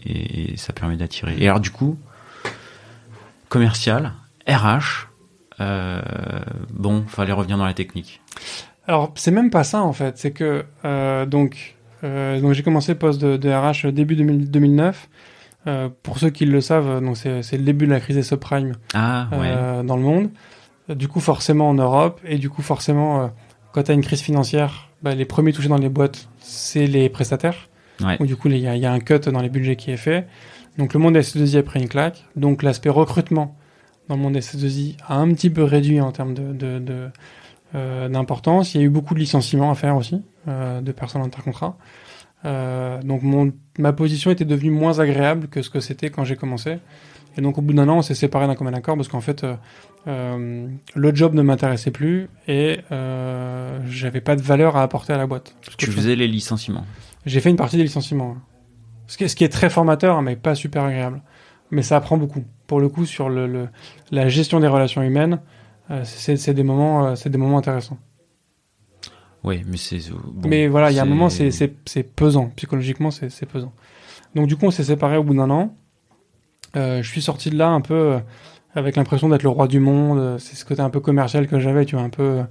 et ça permet d'attirer. Et alors du coup, commercial, RH, fallait revenir dans la technique. Alors c'est même pas ça en fait, c'est que donc j'ai commencé le poste de RH début 2009. Pour ceux qui le savent, donc c'est le début de la crise des subprimes dans le monde. Du coup forcément en Europe et du coup forcément quand t'as une crise financière, les premiers touchés dans les boîtes c'est les prestataires. Ouais. Donc du coup il y a un cut dans les budgets qui est fait. Donc le monde SS2I a pris une claque. Donc l'aspect recrutement dans le monde SS2I a un petit peu réduit en termes d'importance. Il y a eu beaucoup de licenciements à faire aussi, de personnes en intercontrat. Donc ma position était devenue moins agréable que ce que c'était quand j'ai commencé. Et donc au bout d'un an, on s'est séparés d'un commun accord parce qu'en fait, le job ne m'intéressait plus et j'avais pas de valeur à apporter à la boîte. Tu faisais les licenciements? J'ai fait une partie des licenciements. Ce qui est très formateur, mais pas super agréable. Mais ça apprend beaucoup. Pour le coup, sur la gestion des relations humaines, c'est des moments intéressants. Oui, mais mais voilà, il y a un moment, c'est pesant. Psychologiquement, c'est pesant. Donc du coup, on s'est séparés au bout d'un an. Je suis sorti de là un peu avec l'impression d'être le roi du monde. C'est ce côté un peu commercial que j'avais, tu vois, un peu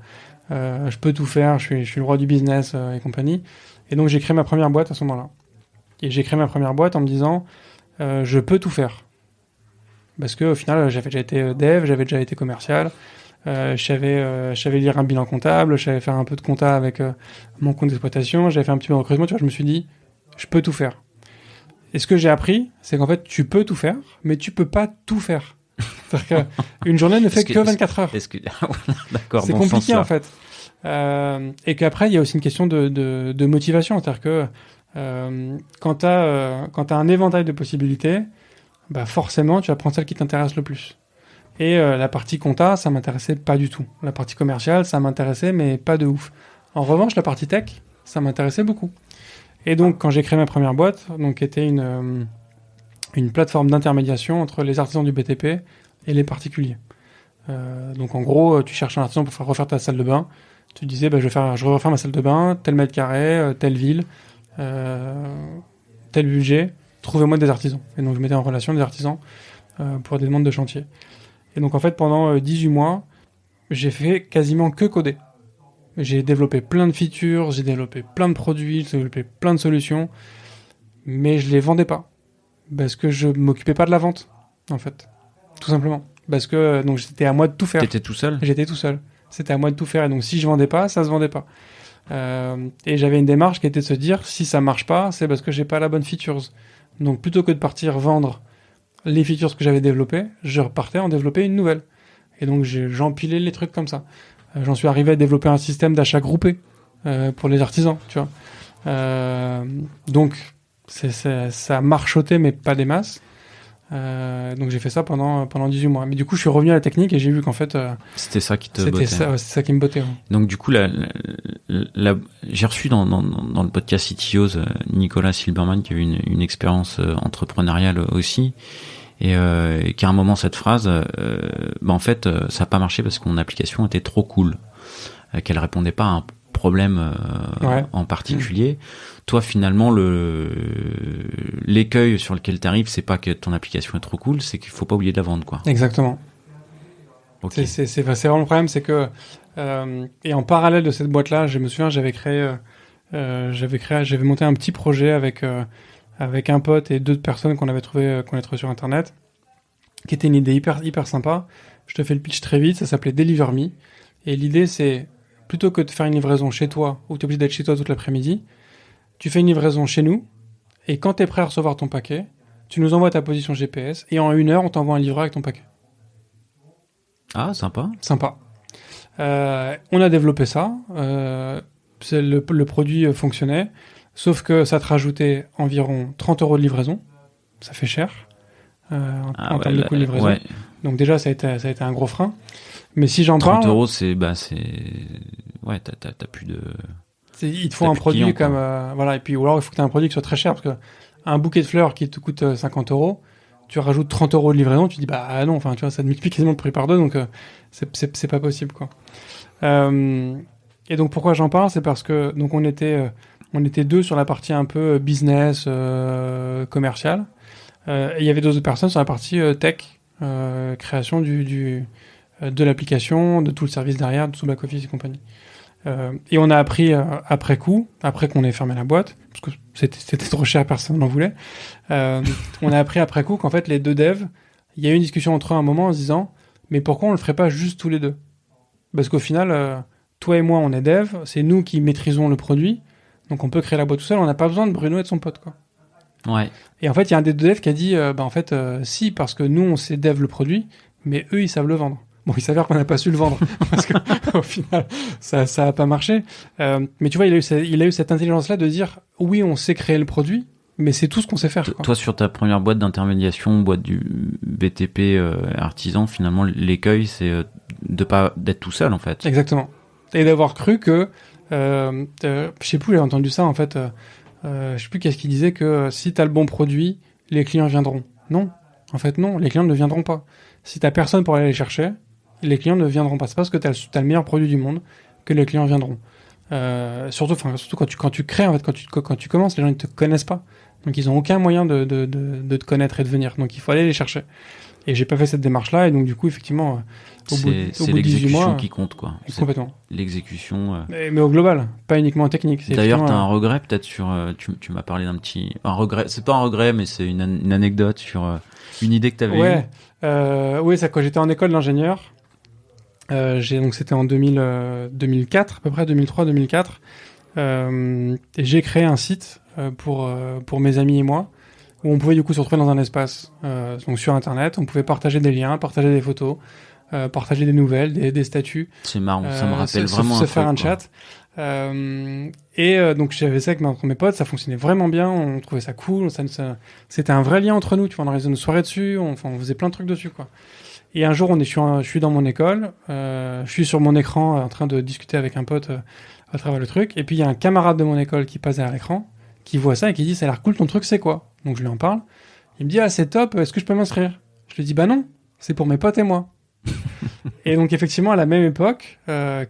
je peux tout faire, je suis le roi du business et compagnie. Et donc j'ai créé ma première boîte à ce moment-là. Et j'ai créé ma première boîte en me disant je peux tout faire. Parce que au final, j'avais déjà été dev, j'avais déjà été commercial, je savais lire un bilan comptable, je savais faire un peu de compta avec mon compte d'exploitation, j'avais fait un petit peu de recrutement, tu vois, je me suis dit je peux tout faire. Et ce que j'ai appris, c'est qu'en fait, tu peux tout faire, mais tu peux pas tout faire. C'est-à-dire qu'une journée ne fait que 24 heures. D'accord, c'est compliqué, en fait. Et qu'après, il y a aussi une question de motivation. C'est-à-dire que quand t'as un éventail de possibilités, forcément, tu vas prendre celle qui t'intéresse le plus. Et la partie compta, ça m'intéressait pas du tout. La partie commerciale, ça m'intéressait, mais pas de ouf. En revanche, la partie tech, ça m'intéressait beaucoup. Et donc, quand j'ai créé ma première boîte, donc qui était une plateforme d'intermédiation entre les artisans du BTP et les particuliers. Donc, en gros, tu cherches un artisan pour refaire ta salle de bain. Tu disais, je vais refaire ma salle de bain, tel mètre carré, telle ville, tel budget. Trouvez-moi des artisans. Et donc, je mettais en relation des artisans pour des demandes de chantier. Et donc, en fait, pendant 18 mois, j'ai fait quasiment que coder. J'ai développé plein de features, j'ai développé plein de produits, j'ai développé plein de solutions, mais je les vendais pas. Parce que je m'occupais pas de la vente, en fait. Tout simplement. Parce que donc c'était à moi de tout faire. T'étais tout seul ? J'étais tout seul. C'était à moi de tout faire. Et donc si je vendais pas, ça se vendait pas. Et j'avais une démarche qui était de se dire, si ça marche pas, c'est parce que j'ai pas la bonne features. Donc plutôt que de partir vendre les features que j'avais développées, je repartais en développer une nouvelle. Et donc j'empilais les trucs comme ça. J'en suis arrivé à développer un système d'achat groupé pour les artisans, tu vois. Donc ça marchotait, mais pas des masses. Donc j'ai fait ça pendant 18 mois. Mais du coup, je suis revenu à la technique et j'ai vu qu'en fait c'était ça qui te bottait. C'est ça qui me bottait. Ouais. Donc du coup, j'ai reçu dans le podcast CTOs Nicolas Silberman qui a eu une expérience entrepreneuriale aussi. Et qu'à un moment cette phrase en fait ça n'a pas marché parce que mon application était trop cool, qu'elle répondait pas à un problème en particulier. Toi finalement le l'écueil sur lequel tu arrives, c'est pas que ton application est trop cool, c'est qu'il faut pas oublier de la vendre, quoi. Exactement. Okay. C'est vraiment le problème, c'est que et en parallèle de cette boîte-là, je me souviens, j'avais monté un petit projet avec un pote et 2 personnes qu'on avait trouvé sur Internet, qui était une idée hyper sympa. Je te fais le pitch très vite. Ça s'appelait Deliver Me, et l'idée c'est plutôt que de faire une livraison chez toi où tu es obligé d'être chez toi toute l'après-midi, tu fais une livraison chez nous, et quand tu es prêt à recevoir ton paquet, tu nous envoies ta position GPS, et en 1 heure, on t'envoie un livreur avec ton paquet. Ah, sympa. Sympa. On a développé ça. Le produit fonctionnait, sauf que ça te rajoutait environ 30 € de livraison. Ça fait cher en termes de coût de livraison. Ouais. Donc déjà, ça a été un gros frein. Mais si j'en parle... 30 €, ouais, t'as plus de... Il te faut un produit comme... voilà, et puis, ou alors il faut que tu aies un produit qui soit très cher, parce que un bouquet de fleurs qui te coûte 50 €, tu rajoutes 30 € de livraison, tu dis bah non, enfin tu vois, ça te multiplie quasiment le prix par 2, donc c'est pas possible, quoi. Et donc pourquoi j'en parle, c'est parce que donc on était 2 sur la partie un peu business, commercial, et il y avait 2 autres personnes sur la partie tech, création de l'application, de tout le service derrière, de tout le back office et compagnie. Et on a appris après qu'on ait fermé la boîte, parce que c'était trop cher, personne n'en voulait. On a appris après coup qu'en fait les 2 devs, il y a eu une discussion entre eux à un moment en se disant mais pourquoi on le ferait pas juste tous les 2? Parce qu'au final, toi et moi on est dev, c'est nous qui maîtrisons le produit, donc on peut créer la boîte tout seul, on n'a pas besoin de Bruno et de son pote, quoi. Ouais. Et en fait il y a un des 2 devs qui a dit en fait si, parce que nous on sait dev le produit, mais eux ils savent le vendre. Bon, il s'avère qu'on n'a pas su le vendre, parce qu'au final, ça a pas marché. Mais tu vois, il a eu cette intelligence-là de dire, oui, on sait créer le produit, mais c'est tout ce qu'on sait faire, quoi. Toi, sur ta première boîte d'intermédiation, boîte du BTP artisan, finalement, l'écueil, c'est d'être tout seul, en fait. Exactement. Et d'avoir cru que, je sais plus, j'ai entendu ça, en fait, je sais plus qu'est-ce qu'il disait, que si t'as le bon produit, les clients viendront. Non. En fait, non, les clients ne viendront pas. Si t'as personne pour aller les chercher, les clients ne viendront pas. C'est parce que t'as le meilleur produit du monde que les clients viendront. Surtout quand tu crées, en fait, quand tu commences, les gens ne te connaissent pas. Donc ils ont aucun moyen de te connaître et de venir. Donc il faut aller les chercher. Et j'ai pas fait cette démarche-là, et donc du coup, effectivement, au bout de 18 mois... C'est l'exécution qui compte, quoi. Complètement. L'exécution... Mais au global, pas uniquement technique. D'ailleurs, t'as un regret peut-être sur... Tu m'as parlé d'un petit... Un regret, c'est pas un regret, mais c'est une anecdote sur une idée que t'avais eue. Oui, c'est quand j'étais en école d'ingénieur. Donc c'était en 2004, à peu près 2003-2004. Et j'ai créé un site pour mes amis et moi, où on pouvait du coup se retrouver dans un espace, donc sur Internet, on pouvait partager des liens, partager des photos, partager des nouvelles, des statuts. C'est marrant, ça me rappelle vraiment se faire un chat. Donc j'avais ça avec mes potes, ça fonctionnait vraiment bien, on trouvait ça cool, c'était un vrai lien entre nous, tu vois, on organisait nos soirées dessus, on faisait plein de trucs dessus, quoi. Et un jour, je suis dans mon école, je suis sur mon écran en train de discuter avec un pote à travers le truc, et puis il y a un camarade de mon école qui passe derrière l'écran, qui voit ça et qui dit « ça a l'air cool ton truc, c'est quoi ?» Donc je lui en parle, il me dit « ah c'est top, est-ce que je peux m'inscrire ?» Je lui dis « bah non, c'est pour mes potes et moi. » Et donc effectivement, à la même époque,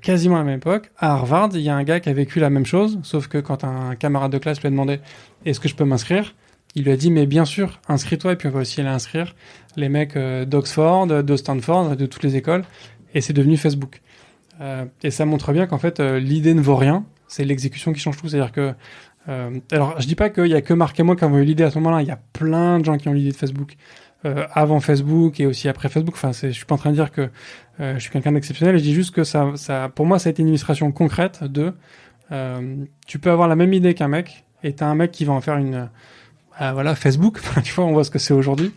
quasiment à la même époque, à Harvard, il y a un gars qui a vécu la même chose, sauf que quand un camarade de classe lui a demandé « est-ce que je peux m'inscrire ?» Il lui a dit « mais bien sûr, inscris-toi, et puis on va aussi aller inscrire les mecs d'Oxford, de Stanford, de toutes les écoles. » Et c'est devenu Facebook. Et ça montre bien qu'en fait, l'idée ne vaut rien, c'est l'exécution qui change tout. C'est-à-dire que... alors, je dis pas qu'il y a que Marc et moi qui avons eu l'idée à ce moment-là, il y a plein de gens qui ont l'idée de Facebook. Avant Facebook et aussi après Facebook. Enfin, je suis pas en train de dire que je suis quelqu'un d'exceptionnel, je dis juste que ça, pour moi, ça a été une illustration concrète de... tu peux avoir la même idée qu'un mec, et t'as un mec qui va en faire une... voilà, Facebook, tu vois, on voit ce que c'est aujourd'hui.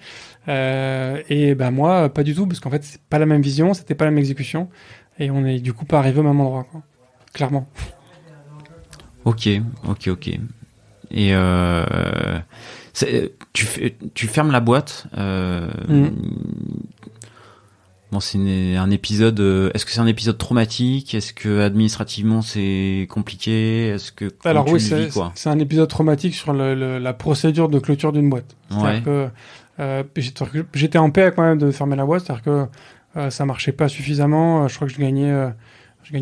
Et ben moi, pas du tout, parce qu'en fait, c'est pas la même vision, c'était pas la même exécution, et on est du coup pas arrivé au même endroit, quoi. Clairement. Ok. Et tu fermes la boîte. Bon, c'est un épisode. Est-ce que c'est un épisode traumatique? Est-ce que administrativement c'est compliqué? Est-ce que alors oui, c'est un épisode traumatique sur la procédure de clôture d'une boîte. C'est-à-dire que j'étais en paix avec moi-même de fermer la boîte. C'est-à-dire que ça marchait pas suffisamment. Je crois que je gagnais à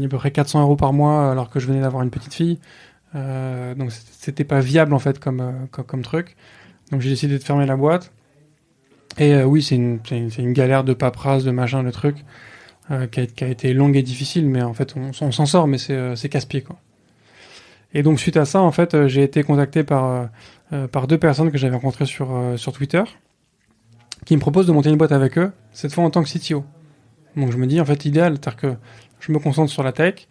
peu près 400 € par mois alors que je venais d'avoir une petite fille. Donc c'était pas viable en fait comme truc. Donc j'ai décidé de fermer la boîte. Et oui, c'est une galère de paperasse, de machin, de truc, qui a été longue et difficile, mais en fait, on s'en sort, mais c'est casse-pied, quoi. Et donc, suite à ça, en fait, j'ai été contacté par 2 personnes que j'avais rencontrées sur Twitter, qui me proposent de monter une boîte avec eux, cette fois en tant que CTO. Donc, je me dis, en fait, idéal, c'est-à-dire que je me concentre sur la tech,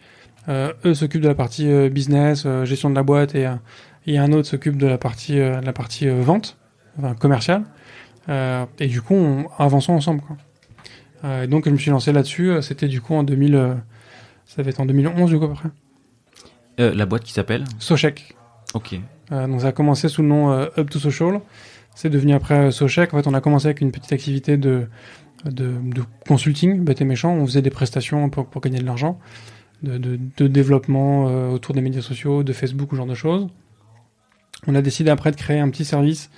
eux s'occupent de la partie business, gestion de la boîte, et un autre s'occupe de la partie vente, enfin, commerciale. Et du coup, avançons ensemble, quoi. Et donc, je me suis lancé là-dessus. C'était du coup ça va être en 2011, du coup, à peu près. La boîte qui s'appelle Socheck. Ok. Donc, ça a commencé sous le nom Up to Social. C'est devenu après Socheck. En fait, on a commencé avec une petite activité de consulting, bête et méchant. On faisait des prestations pour gagner de l'argent, de développement autour des médias sociaux, de Facebook, ou ce genre de choses. On a décidé après de créer un petit service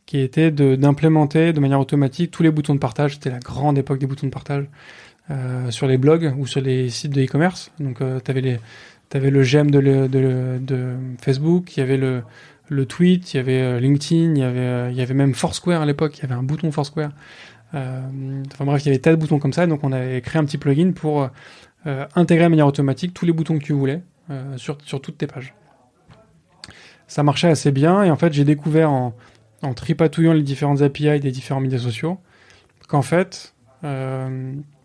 qui était d'implémenter de manière automatique tous les boutons de partage. C'était la grande époque des boutons de partage sur les blogs ou sur les sites de e-commerce. Donc, t'avais le j'aime de Facebook, il y avait le tweet, il y avait LinkedIn, il y avait même Foursquare à l'époque, il y avait un bouton Foursquare. Enfin bref, il y avait tas de boutons comme ça, donc on avait créé un petit plugin pour intégrer de manière automatique tous les boutons que tu voulais sur toutes tes pages. Ça marchait assez bien, et en fait, j'ai découvert en tripatouillant les différentes API des différents médias sociaux qu'en fait,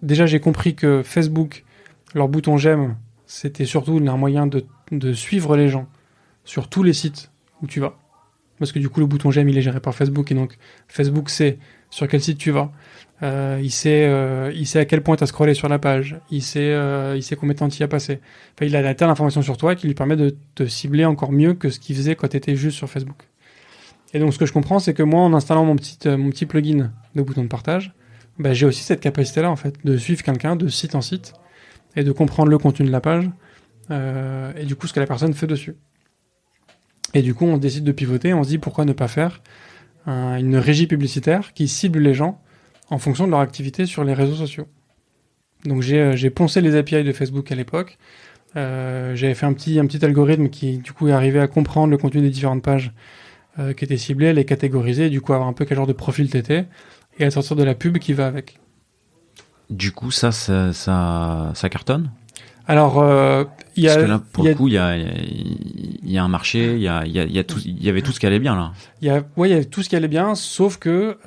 déjà j'ai compris que Facebook, leur bouton j'aime, c'était surtout un moyen de suivre les gens sur tous les sites où tu vas. Parce que du coup, le bouton j'aime, il est géré par Facebook, et donc Facebook sait sur quel site tu vas. Il sait à quel point tu as scrollé sur la page. Il sait combien de temps tu y as passé. Enfin, il a la telle information sur toi qui lui permet de te cibler encore mieux que ce qu'il faisait quand tu étais juste sur Facebook. Et donc, ce que je comprends, c'est que moi, en installant mon petit plugin de bouton de partage, bah, j'ai aussi cette capacité-là, en fait, de suivre quelqu'un de site en site et de comprendre le contenu de la page et du coup, ce que la personne fait dessus. Et du coup, on décide de pivoter. On se dit, pourquoi ne pas faire une régie publicitaire qui cible les gens en fonction de leur activité sur les réseaux sociaux. Donc, j'ai poncé les API de Facebook à l'époque. J'avais fait un petit algorithme qui, du coup, est arrivé à comprendre le contenu des différentes pages qui étaient ciblées, les catégoriser, et du coup, avoir un peu quel genre de profil t'étais, et à sortir de la pub qui va avec. Du coup, ça cartonne? Alors, il y a... Parce que là, pour le coup, il y a un marché, il y avait tout ce qui allait bien, là. Il y avait tout ce qui allait bien, sauf que...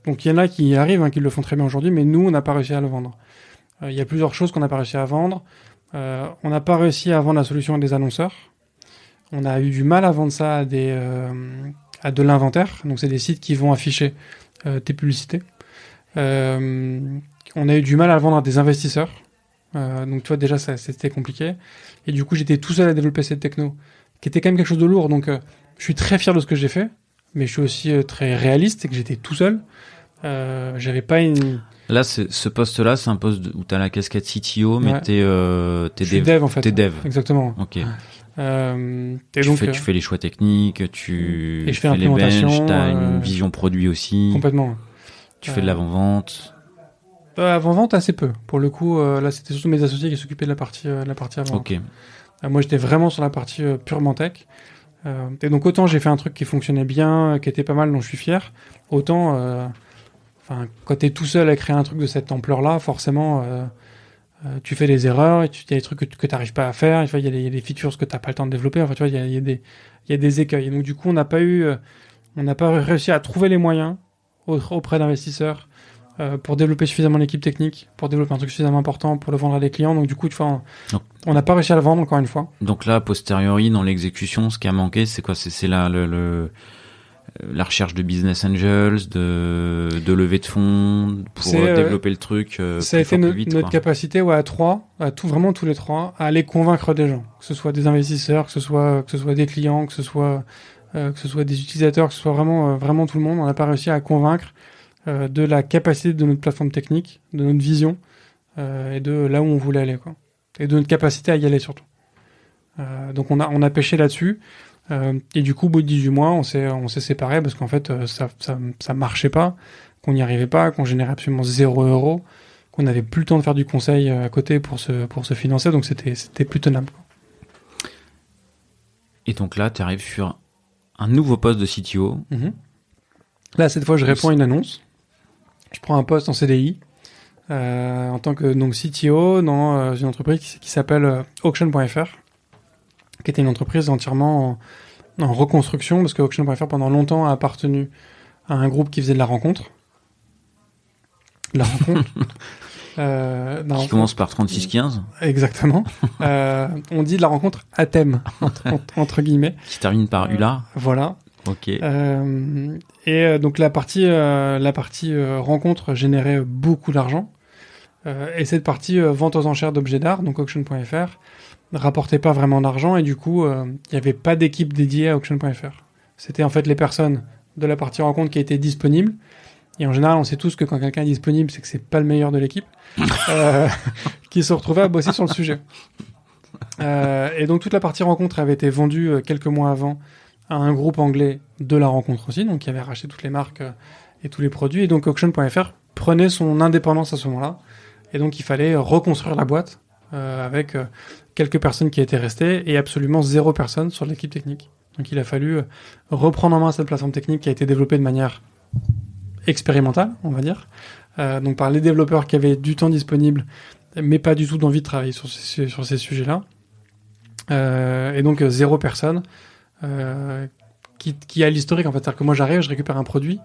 donc, il y en a qui arrivent, qui le font très bien aujourd'hui, mais nous, on n'a pas réussi à le vendre. Il y a plusieurs choses qu'on n'a pas réussi à vendre. On n'a pas réussi à vendre la solution à des annonceurs. On a eu du mal à vendre ça à de l'inventaire. Donc, c'est des sites qui vont afficher tes publicités. On a eu du mal à le vendre à des investisseurs. Donc, tu vois, déjà, c'était compliqué. Et du coup, j'étais tout seul à développer cette techno, qui était quand même quelque chose de lourd. Donc, je suis très fier de ce que j'ai fait, mais je suis aussi très réaliste, et que j'étais tout seul. J'avais pas une... Là, ce poste-là, c'est un poste où tu as la casquette CTO, mais t'es dev, en fait. T'es dev. Exactement. Ok. Et donc, tu fais les choix techniques, tu et je fais fais les l'implémentation, benches, tu as une vision produit aussi. Complètement. Tu fais de l'avant-vente. Avant-vente, assez peu. Pour le coup, là, c'était surtout mes associés qui s'occupaient de la partie avant-vente. Ok. Moi, j'étais vraiment sur la partie purement tech. Et donc, autant j'ai fait un truc qui fonctionnait bien, qui était pas mal, dont je suis fier, autant, quand t'es tout seul à créer un truc de cette ampleur-là, forcément, tu fais des erreurs, et il y a des trucs que t'arrives pas à faire, il y a des features que t'as pas le temps de développer, enfin, tu vois, il y a des écueils. Et donc, du coup, on n'a pas réussi à trouver les moyens auprès d'investisseurs pour développer suffisamment l'équipe technique, pour développer un truc suffisamment important pour le vendre à des clients. Donc, du coup, on n'a pas réussi à le vendre, encore une fois. Donc là, a posteriori, dans l'exécution, ce qui a manqué, c'est quoi? C'est la recherche de business angels, de levée de fonds pour développer le truc ça a été notre capacité vraiment tous les trois, à aller convaincre des gens, que ce soit des investisseurs, que ce soit des clients, que ce soit des utilisateurs, que ce soit vraiment tout le monde. On n'a pas réussi à convaincre de la capacité de notre plateforme technique, de notre vision et de là où on voulait aller, quoi. Et de notre capacité à y aller surtout. Donc on a pêché là-dessus. Et du coup, au bout de 18 mois, on s'est séparés parce qu'en fait, ça marchait pas, qu'on n'y arrivait pas, qu'on générait absolument 0 €, qu'on n'avait plus le temps de faire du conseil à côté pour se financer, donc c'était plus tenable, quoi. Et donc là, tu arrives sur un nouveau poste de CTO. Là, cette fois, je réponds à une annonce. Je prends un poste en CDI en tant que donc CTO dans une entreprise qui s'appelle Auction.fr, qui était une entreprise entièrement en reconstruction, parce que Auction.fr, pendant longtemps, a appartenu à un groupe qui faisait de la rencontre. Qui commence par 3615. Exactement. On dit de la rencontre à thème, entre guillemets. Qui se termine par ULA. Voilà. Ok. Donc la partie rencontre générait beaucoup d'argent. Et cette partie vente aux enchères d'objets d'art, donc Auction.fr, rapportait pas vraiment d'argent, et du coup, il n'y avait pas d'équipe dédiée à Auction.fr. C'était en fait les personnes de la partie rencontre qui étaient disponibles. Et en général, on sait tous que quand quelqu'un est disponible, c'est que c'est pas le meilleur de l'équipe, qui se retrouvait à bosser sur le sujet. Et donc toute la partie rencontre avait été vendue quelques mois avant à un groupe anglais de la rencontre aussi, donc qui avait racheté toutes les marques et tous les produits. Et donc Auction.fr prenait son indépendance à ce moment-là. Et donc il fallait reconstruire la boîte avec quelques personnes qui étaient restées et absolument 0 personne sur l'équipe technique. Donc il a fallu reprendre en main cette plateforme technique qui a été développée de manière expérimentale, on va dire, donc par les développeurs qui avaient du temps disponible, mais pas du tout d'envie de travailler sur ces sujets-là. Et donc 0 personne qui a l'historique, en fait. C'est-à-dire que moi j'arrive, je récupère un produit,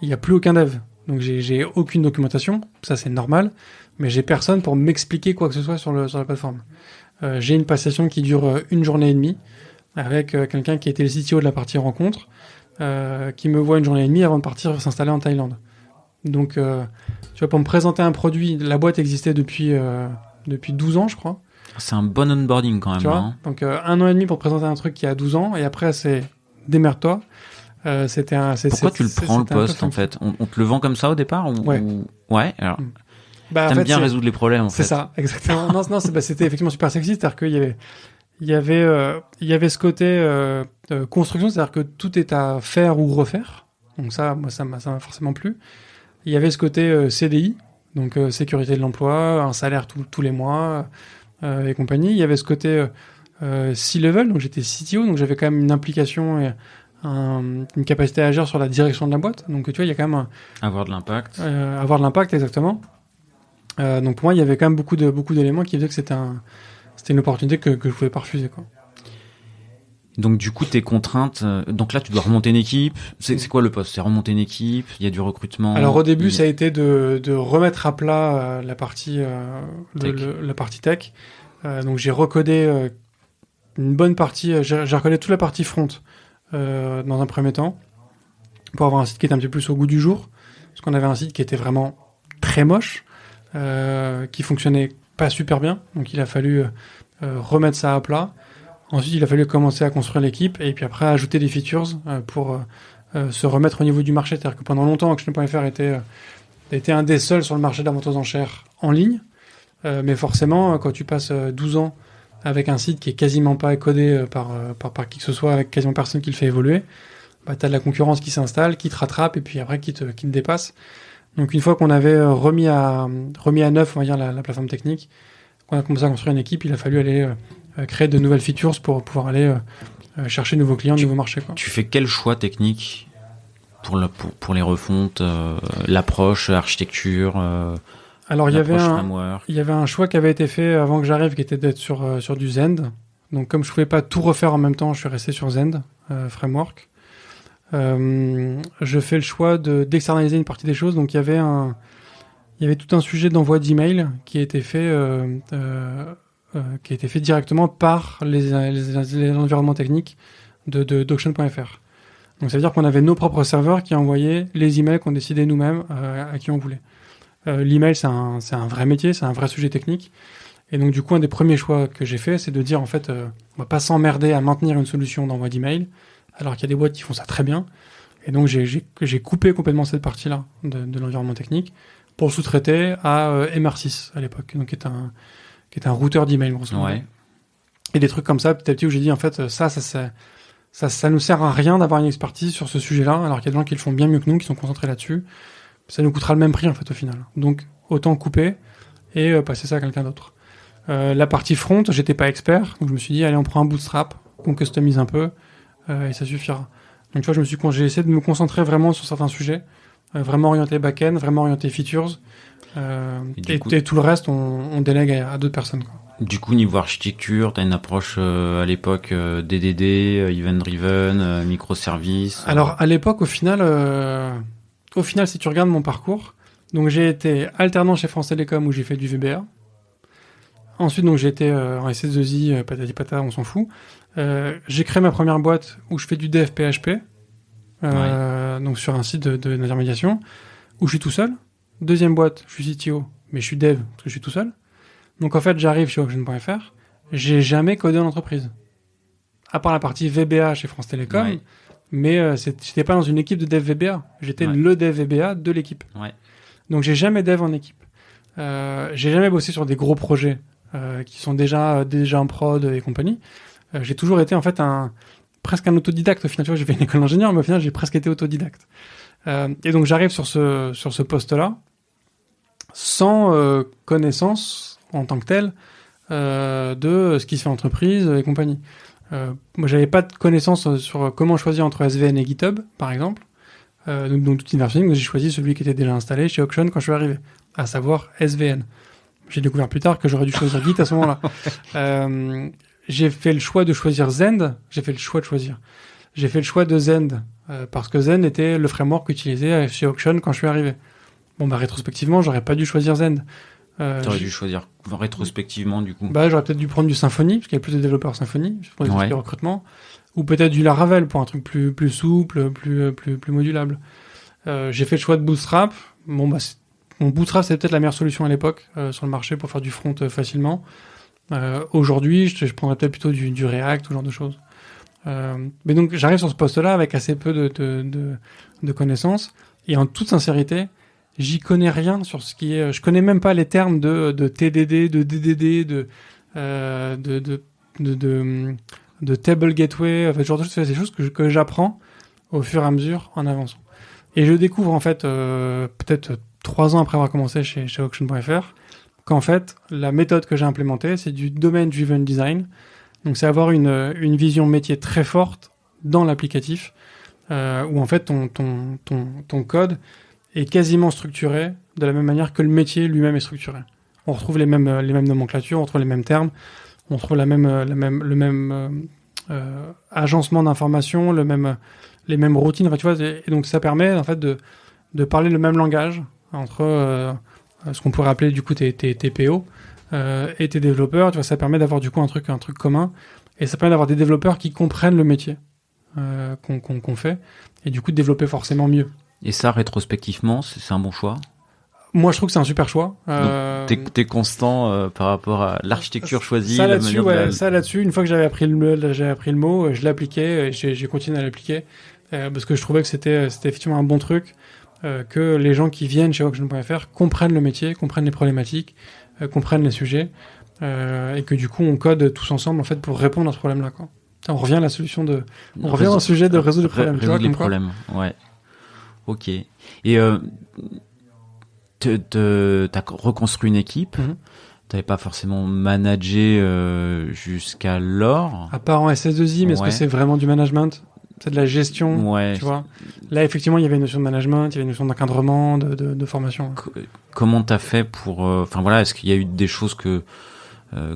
il n'y a plus aucun dev. Donc j'ai aucune documentation, ça c'est normal, mais j'ai personne pour m'expliquer quoi que ce soit sur la plateforme. J'ai une passation qui dure 1 journée et demie avec quelqu'un qui était le CTO de la partie rencontre, qui me voit 1 journée et demie avant de partir s'installer en Thaïlande. Donc, tu vois, pour me présenter un produit, la boîte existait depuis 12 ans, je crois. C'est un bon onboarding quand même. Tu vois, hein. donc 1 an et demi pour présenter un truc qui a 12 ans, et après c'est démerde-toi. Pourquoi tu le prends le poste en fait? On te le vend comme ça au départ Ouais. Ouais, alors. Bah, t'aimes bien résoudre les problèmes en fait. C'est ça, exactement. non, c'était effectivement super sexy, c'est-à-dire qu'il y avait ce côté construction, c'est-à-dire que tout est à faire ou refaire. Donc ça, moi, ça m'a forcément plu. Il y avait ce côté CDI, donc sécurité de l'emploi, un salaire tous les mois et compagnie. Il y avait ce côté C-level, donc j'étais CTO, donc j'avais quand même une implication et une capacité à agir sur la direction de la boîte. Donc tu vois, il y a quand même avoir de l'impact. Avoir de l'impact, exactement. Donc pour moi, il y avait quand même beaucoup d'éléments qui faisaient que c'était une opportunité que je pouvais pas refuser, quoi. Donc du coup, tes contraintes, donc là tu dois remonter une équipe. C'est quoi le poste? C'est remonter une équipe, il y a du recrutement. Alors au début, ça a été de remettre à plat la partie la partie tech. Donc j'ai recodé une bonne partie, j'ai recodé toute la partie front dans un premier temps pour avoir un site qui était un petit peu plus au goût du jour, parce qu'on avait un site qui était vraiment très moche, qui fonctionnait pas super bien. Donc il a fallu remettre ça à plat. Ensuite, il a fallu commencer à construire l'équipe et puis après ajouter des features pour se remettre au niveau du marché. C'est-à-dire que pendant longtemps, Auction.fr était un des seuls sur le marché de la vente aux enchères en ligne. Mais forcément, quand tu passes 12 ans avec un site qui est quasiment pas codé par qui que ce soit, avec quasiment personne qui le fait évoluer, bah, tu as de la concurrence qui s'installe, qui te rattrape et puis après qui te dépasse. Donc une fois qu'on avait remis à neuf, on va dire, la plateforme technique, qu'on a commencé à construire une équipe, il a fallu aller créer de nouvelles features pour pouvoir aller chercher de nouveaux clients, de nouveaux marchés, quoi. Tu fais quel choix technique pour les refontes, l'approche, l'architecture, alors il y avait un choix qui avait été fait avant que j'arrive, qui était d'être sur du Zend. Donc comme je pouvais pas tout refaire en même temps, je suis resté sur Zend framework. Je fais le choix d'externaliser une partie des choses. Donc il y avait tout un sujet d'envoi d'email qui a été fait directement par les environnements techniques d'Auction.fr. Donc ça veut dire qu'on avait nos propres serveurs qui envoyaient les emails qu'on décidait nous-mêmes à qui on voulait. L'email, c'est un vrai métier, c'est un vrai sujet technique. Et donc du coup, un des premiers choix que j'ai fait, c'est de dire en fait, on va pas s'emmerder à maintenir une solution d'envoi d'email, alors qu'il y a des boîtes qui font ça très bien. Et donc j'ai coupé complètement cette partie-là de l'environnement technique pour le sous-traiter à MR6 à l'époque, donc qui est un routeur d'email, grosso modo. Ouais. Et des trucs comme ça, petit à petit, où j'ai dit en fait, ça nous sert à rien d'avoir une expertise sur ce sujet-là, alors qu'il y a des gens qui le font bien mieux que nous, qui sont concentrés là-dessus. Ça nous coûtera le même prix en fait au final. Donc autant couper et passer ça à quelqu'un d'autre. La partie front, j'étais pas expert, donc je me suis dit allez, on prend un bootstrap, on customise un peu et ça suffira. Donc, tu vois, j'ai essayé de me concentrer vraiment sur certains sujets, vraiment orienté back-end, vraiment orienté features, et tout le reste, on délègue à d'autres personnes, quoi. Du coup, niveau architecture, t'as une approche à l'époque DDD, event-driven, microservices. Alors, à l'époque, au final, si tu regardes mon parcours, donc j'ai été alternant chez France Télécom où j'ai fait du VBA. Ensuite, donc j'ai été en SS2I, patati patata, on s'en fout. J'ai créé ma première boîte où je fais du dev PHP, donc sur un site d'intermédiation, où je suis tout seul. Deuxième boîte, je suis CTO, mais je suis dev parce que je suis tout seul. Donc en fait, j'arrive chez Auction.fr, j'ai jamais codé en entreprise. À part la partie VBA chez France Télécom, mais j'étais pas dans une équipe de dev VBA. J'étais le dev VBA de l'équipe. Donc j'ai jamais dev en équipe. J'ai jamais bossé sur des gros projets qui sont déjà en prod et compagnie. J'ai toujours été en fait presque un autodidacte. Au final, tu vois, j'ai fait une école d'ingénieur, mais au final, j'ai presque été autodidacte. Et donc j'arrive sur ce poste-là sans connaissance en tant que tel de ce qui se fait en entreprise et compagnie. Moi, j'avais pas de connaissance sur comment choisir entre SVN et GitHub, par exemple. Donc tout versioning, j'ai choisi celui qui était déjà installé chez Auction quand je suis arrivé, à savoir SVN. J'ai découvert plus tard que j'aurais dû choisir Git à ce moment-là. J'ai fait le choix de choisir Zend. J'ai fait le choix de Zend parce que Zend était le framework utilisé chez Auction quand je suis arrivé. Bon, rétrospectivement, j'aurais pas dû choisir Zend. T'aurais dû choisir rétrospectivement, du coup. J'aurais peut-être dû prendre du Symfony, parce qu'il y a plus de développeurs Symfony, pour les outils de recrutement. Ou peut-être du Laravel pour un truc plus souple, plus modulable. J'ai fait le choix de Bootstrap. Mon Bootstrap, c'est peut-être la meilleure solution à l'époque, sur le marché pour faire du front facilement. Aujourd'hui, je prendrais peut-être plutôt du React, ce genre de choses. Mais donc, j'arrive sur ce poste-là avec assez peu de connaissances. Et en toute sincérité, j'y connais rien sur ce qui est. Je connais même pas les termes de TDD, de DDD, de table gateway, en fait, ce genre de choses. C'est des choses que j'apprends au fur et à mesure en avançant. Et je découvre en fait peut-être 3 ans après avoir commencé chez Auction.fr qu'en fait la méthode que j'ai implémentée, c'est du domain driven design. Donc c'est avoir une vision métier très forte dans l'applicatif, où en fait ton code est quasiment structuré de la même manière que le métier lui-même est structuré. On retrouve les mêmes nomenclatures, on retrouve les mêmes termes, on retrouve le même agencement d'informations, les mêmes routines. Enfin, tu vois, et donc ça permet en fait de parler le même langage entre ce qu'on pourrait appeler du coup tes PO et tes développeurs. Tu vois, ça permet d'avoir du coup un truc commun, et ça permet d'avoir des développeurs qui comprennent le métier qu'on fait, et du coup de développer forcément mieux. Et ça, rétrospectivement, c'est un bon choix? Moi, je trouve que c'est un super choix. T'es constant par rapport à l'architecture choisie. Ça là-dessus, une fois que j'avais appris le mot, je l'appliquais, et j'ai continué à l'appliquer, parce que je trouvais que c'était effectivement un bon truc, que les gens qui viennent chez Auction.fr comprennent le métier, comprennent les problématiques, comprennent les sujets, et que du coup, on code tous ensemble en fait pour répondre à ce problème-là, quoi. On revient à la solution revient au sujet de résoudre les problèmes. Résoudre les problèmes, ouais. Ok. Et t'as reconstruit une équipe. T'avais pas forcément managé jusqu'alors. À part en SS2I, mais est-ce que c'est vraiment du management? C'est de la gestion, tu vois. Là, effectivement, il y avait une notion de management, il y avait une notion d'encadrement, de formation. Comment t'as fait pour... est-ce qu'il y a eu des choses que...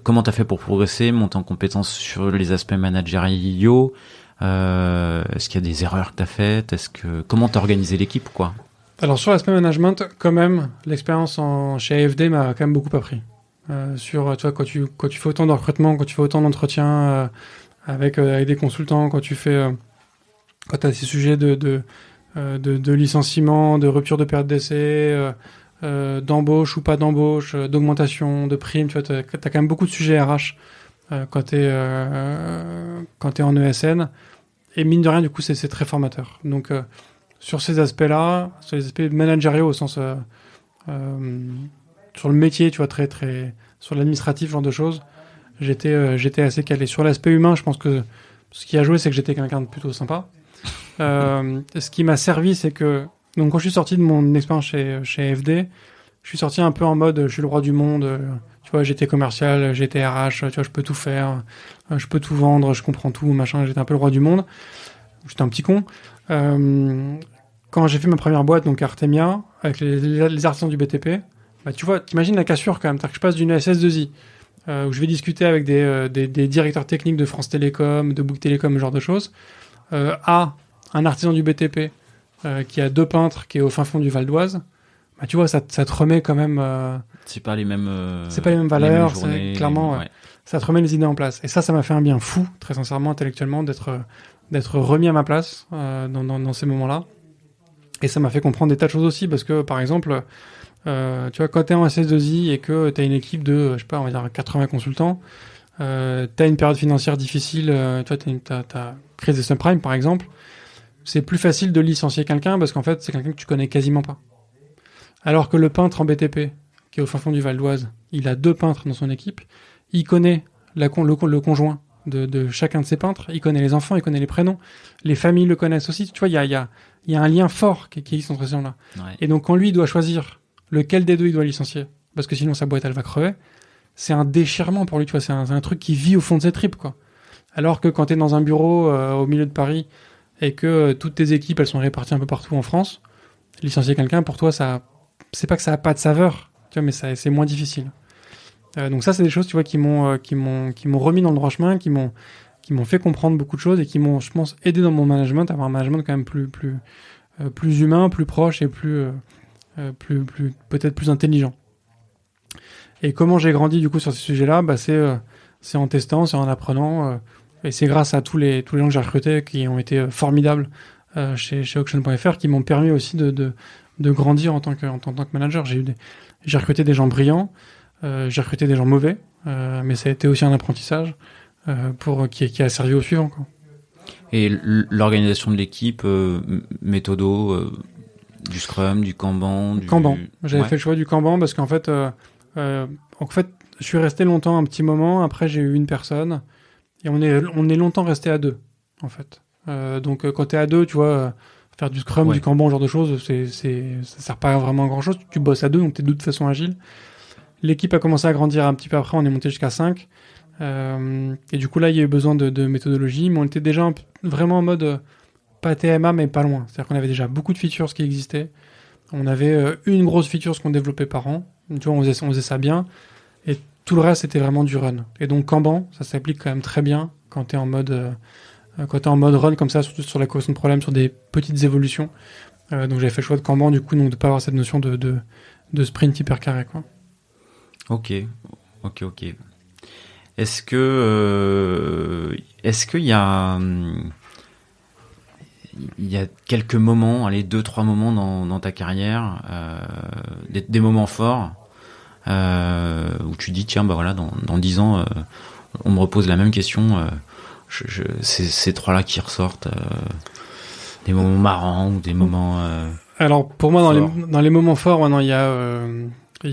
comment t'as fait pour progresser, monter en compétence sur les aspects managériaux? Est-ce qu'il y a des erreurs que t'as faites? Comment t'as organisé l'équipe, quoi? Alors, sur l'aspect management, quand même, l'expérience chez AFD m'a quand même beaucoup appris. Tu vois, quand tu fais autant de recrutement, quand tu fais autant d'entretiens avec des consultants, quand t'as ces sujets de licenciement, de rupture de période d'essai, d'embauche ou pas d'embauche, d'augmentation, de prime, tu vois, t'as quand même beaucoup de sujets RH quand t'es en ESN, et mine de rien, du coup, c'est très formateur. Donc, sur ces aspects-là, sur les aspects managériaux au sens sur le métier, tu vois, très très sur l'administratif, genre de choses, j'étais assez calé. Sur l'aspect humain, je pense que ce qui a joué, c'est que j'étais quelqu'un de plutôt sympa. Ce qui m'a servi, c'est que donc quand je suis sorti de mon expérience chez AFD, je suis sorti un peu en mode je suis le roi du monde, tu vois, j'étais commercial, j'étais RH, tu vois, je peux tout faire, je peux tout vendre, je comprends tout, machin, j'étais un peu le roi du monde. j'étais un petit con. Quand j'ai fait ma première boîte, donc Artemia, avec les artisans du BTP, bah, tu vois, t'imagines la cassure quand même. Que je passe d'une SS2I, où je vais discuter avec des directeurs techniques de France Télécom, de Bouygues Télécom, ce genre de choses, à un artisan du BTP qui a 2 peintres, qui est au fin fond du Val d'Oise. Bah, tu vois, ça te remet quand même. C'est pas les mêmes. C'est pas les mêmes valeurs, les mêmes journées, clairement. ouais. Ça te remet les idées en place. Et ça m'a fait un bien fou, très sincèrement, intellectuellement, d'être remis à ma place dans ces moments-là. Et ça m'a fait comprendre des tas de choses aussi, parce que, par exemple, tu vois, quand t'es en SS2I et que t'as une équipe de, je sais pas, on va dire 80 consultants, t'as une période financière difficile, t'as crise des subprimes, par exemple, c'est plus facile de licencier quelqu'un, parce qu'en fait, c'est quelqu'un que tu connais quasiment pas. Alors que le peintre en BTP, qui est au fin fond du Val d'Oise, il a 2 peintres dans son équipe, il connaît le conjoint de chacun de ses peintres, il connaît les enfants, il connaît les prénoms, les familles le connaissent aussi. Tu vois, il y a un lien fort qui existe entre ces gens-là. Ouais. Et donc, quand lui, il doit choisir lequel des deux il doit licencier, parce que sinon sa boîte, elle va crever, c'est un déchirement pour lui, tu vois, c'est un truc qui vit au fond de ses tripes, quoi. Alors que quand t'es dans un bureau au milieu de Paris et que toutes tes équipes, elles sont réparties un peu partout en France, licencier quelqu'un, pour toi, c'est pas que ça a pas de saveur, tu vois, mais c'est moins difficile. Donc ça, c'est des choses, tu vois, qui m'ont remis dans le droit chemin, qui m'ont fait comprendre beaucoup de choses et qui m'ont, je pense, aidé dans mon management, à avoir un management quand même plus humain, plus proche et plus peut-être plus intelligent. Et comment j'ai grandi du coup sur ces sujets-là, bah c'est en testant, c'est en apprenant, et c'est grâce à tous les gens que j'ai recrutés qui ont été formidables chez Auction.fr, qui m'ont permis aussi de grandir en tant que manager. J'ai recruté des gens brillants. J'ai recruté des gens mauvais, mais ça a été aussi un apprentissage qui a servi au suivant, quoi. Et l'organisation de l'équipe, méthodo, du Scrum, du Kanban, Kanban. J'avais fait le choix du Kanban parce qu'en fait, je suis resté longtemps, un petit moment. Après, j'ai eu une personne et on est longtemps resté à 2, en fait. Donc, quand t'es à 2, tu vois, faire du Scrum, du Kanban, ce genre de choses, ça sert pas vraiment à grand chose. Tu bosses à 2, donc t'es de toute façon agile. L'équipe a commencé à grandir un petit peu après, on est monté jusqu'à 5. Et du coup, là, il y a eu besoin de méthodologie, mais on était déjà vraiment en mode pas TMA, mais pas loin. C'est-à-dire qu'on avait déjà beaucoup de features qui existaient. On avait une grosse feature qu'on développait par an. Tu vois, on faisait ça bien. Et tout le reste, c'était vraiment du run. Et donc, Kanban, ça s'applique quand même très bien quand t'es en mode run comme ça, surtout sur la correction de problèmes, sur des petites évolutions. Donc, j'avais fait le choix de Kanban, du coup, donc de pas avoir cette notion de sprint hyper carré, quoi. Ok. Est-ce qu'il y a quelques moments, 2-3 moments dans ta carrière, des moments forts où tu dis tiens bah voilà dans 10 ans on me repose la même question, c'est ces 3-là qui ressortent, des moments marrants ou des moments alors pour moi forts. dans les moments forts maintenant il y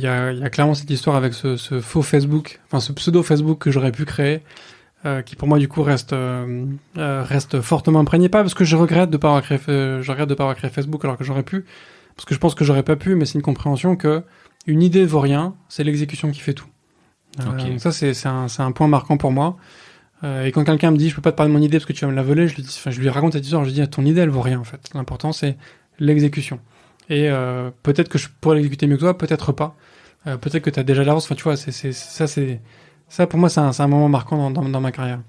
a clairement cette histoire avec ce faux Facebook, enfin ce pseudo Facebook que j'aurais pu créer, qui pour moi du coup reste fortement imprégné, pas parce que je regrette de pas avoir créé Facebook alors que j'aurais pu, parce que je pense que j'aurais pas pu, mais c'est une compréhension que une idée vaut rien, c'est l'exécution qui fait tout. Okay. Donc ça c'est un point marquant pour moi. Et quand quelqu'un me dit je peux pas te parler de mon idée parce que tu vas me la voler, je lui raconte cette histoire, je dis ton idée elle vaut rien en fait. L'important c'est l'exécution. Et peut-être que je pourrais l'exécuter mieux que toi, peut-être pas. Peut-être que tu as déjà l'avance. Enfin, tu vois, ça pour moi, c'est un moment marquant dans ma carrière.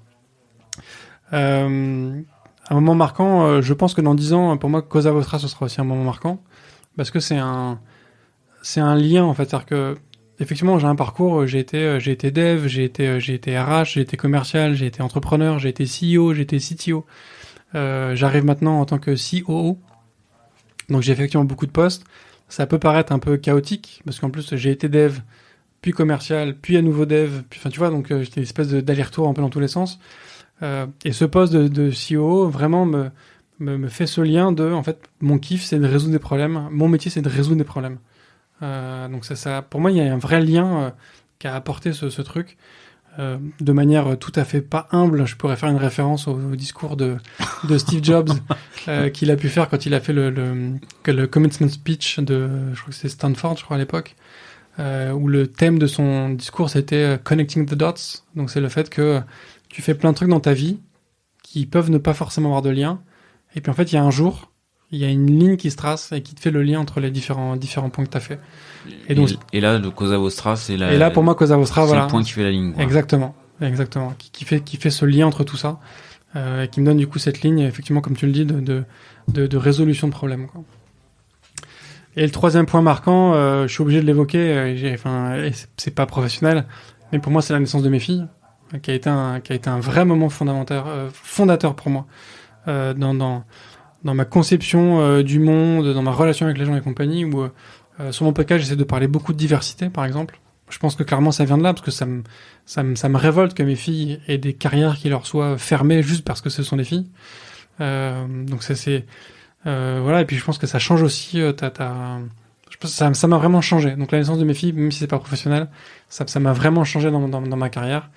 Un moment marquant, je pense que dans 10 ans, pour moi, Cosa Vostra, ce sera aussi un moment marquant parce que c'est un lien en fait. C'est-à-dire que effectivement, j'ai un parcours. J'ai été dev, j'ai été RH, j'ai été commercial, j'ai été entrepreneur, j'ai été CEO, j'ai été CTO. J'arrive maintenant en tant que COO. Donc j'ai effectivement beaucoup de postes. Ça peut paraître un peu chaotique, parce qu'en plus j'ai été dev, puis commercial, puis à nouveau dev, puis, enfin tu vois, donc j'étais une espèce d'aller-retour un peu dans tous les sens. Et ce poste de CEO vraiment me fait ce lien de, en fait, mon kiff c'est de résoudre des problèmes, mon métier c'est de résoudre des problèmes. Donc ça, pour moi il y a un vrai lien qu'a apporté ce truc. De manière tout à fait pas humble, je pourrais faire une référence au discours de Steve Jobs qu'il a pu faire quand il a fait le commencement speech je crois que c'est Stanford, je crois à l'époque, où le thème de son discours c'était Connecting the Dots. Donc c'est le fait que tu fais plein de trucs dans ta vie qui peuvent ne pas forcément avoir de lien, Et puis en fait, il y a un jour, il y a une ligne qui se trace et qui te fait le lien entre les différents points que tu as fait. Et là, le Cosa Vostra, c'est Et là, pour moi, Cosa Vostra, c'est le point qui fait la ligne. Quoi. Exactement. Qui fait ce lien entre tout ça, et qui me donne du coup cette ligne, effectivement, comme tu le dis, de résolution de problèmes, quoi. Et le troisième point marquant, je suis obligé de l'évoquer, c'est pas professionnel, mais pour moi, c'est la naissance de mes filles, qui a été un vrai moment fondateur pour moi, dans ma conception du monde, dans ma relation avec les gens et compagnie, où sur mon podcast, j'essaie de parler beaucoup de diversité, par exemple. Je pense que clairement, ça vient de là, parce que ça me révolte que mes filles aient des carrières qui leur soient fermées juste parce que ce sont des filles. Donc voilà, et puis je pense que ça change aussi je pense que ça m'a vraiment changé. Donc la naissance de mes filles, même si c'est pas professionnel, ça m'a vraiment changé dans ma carrière,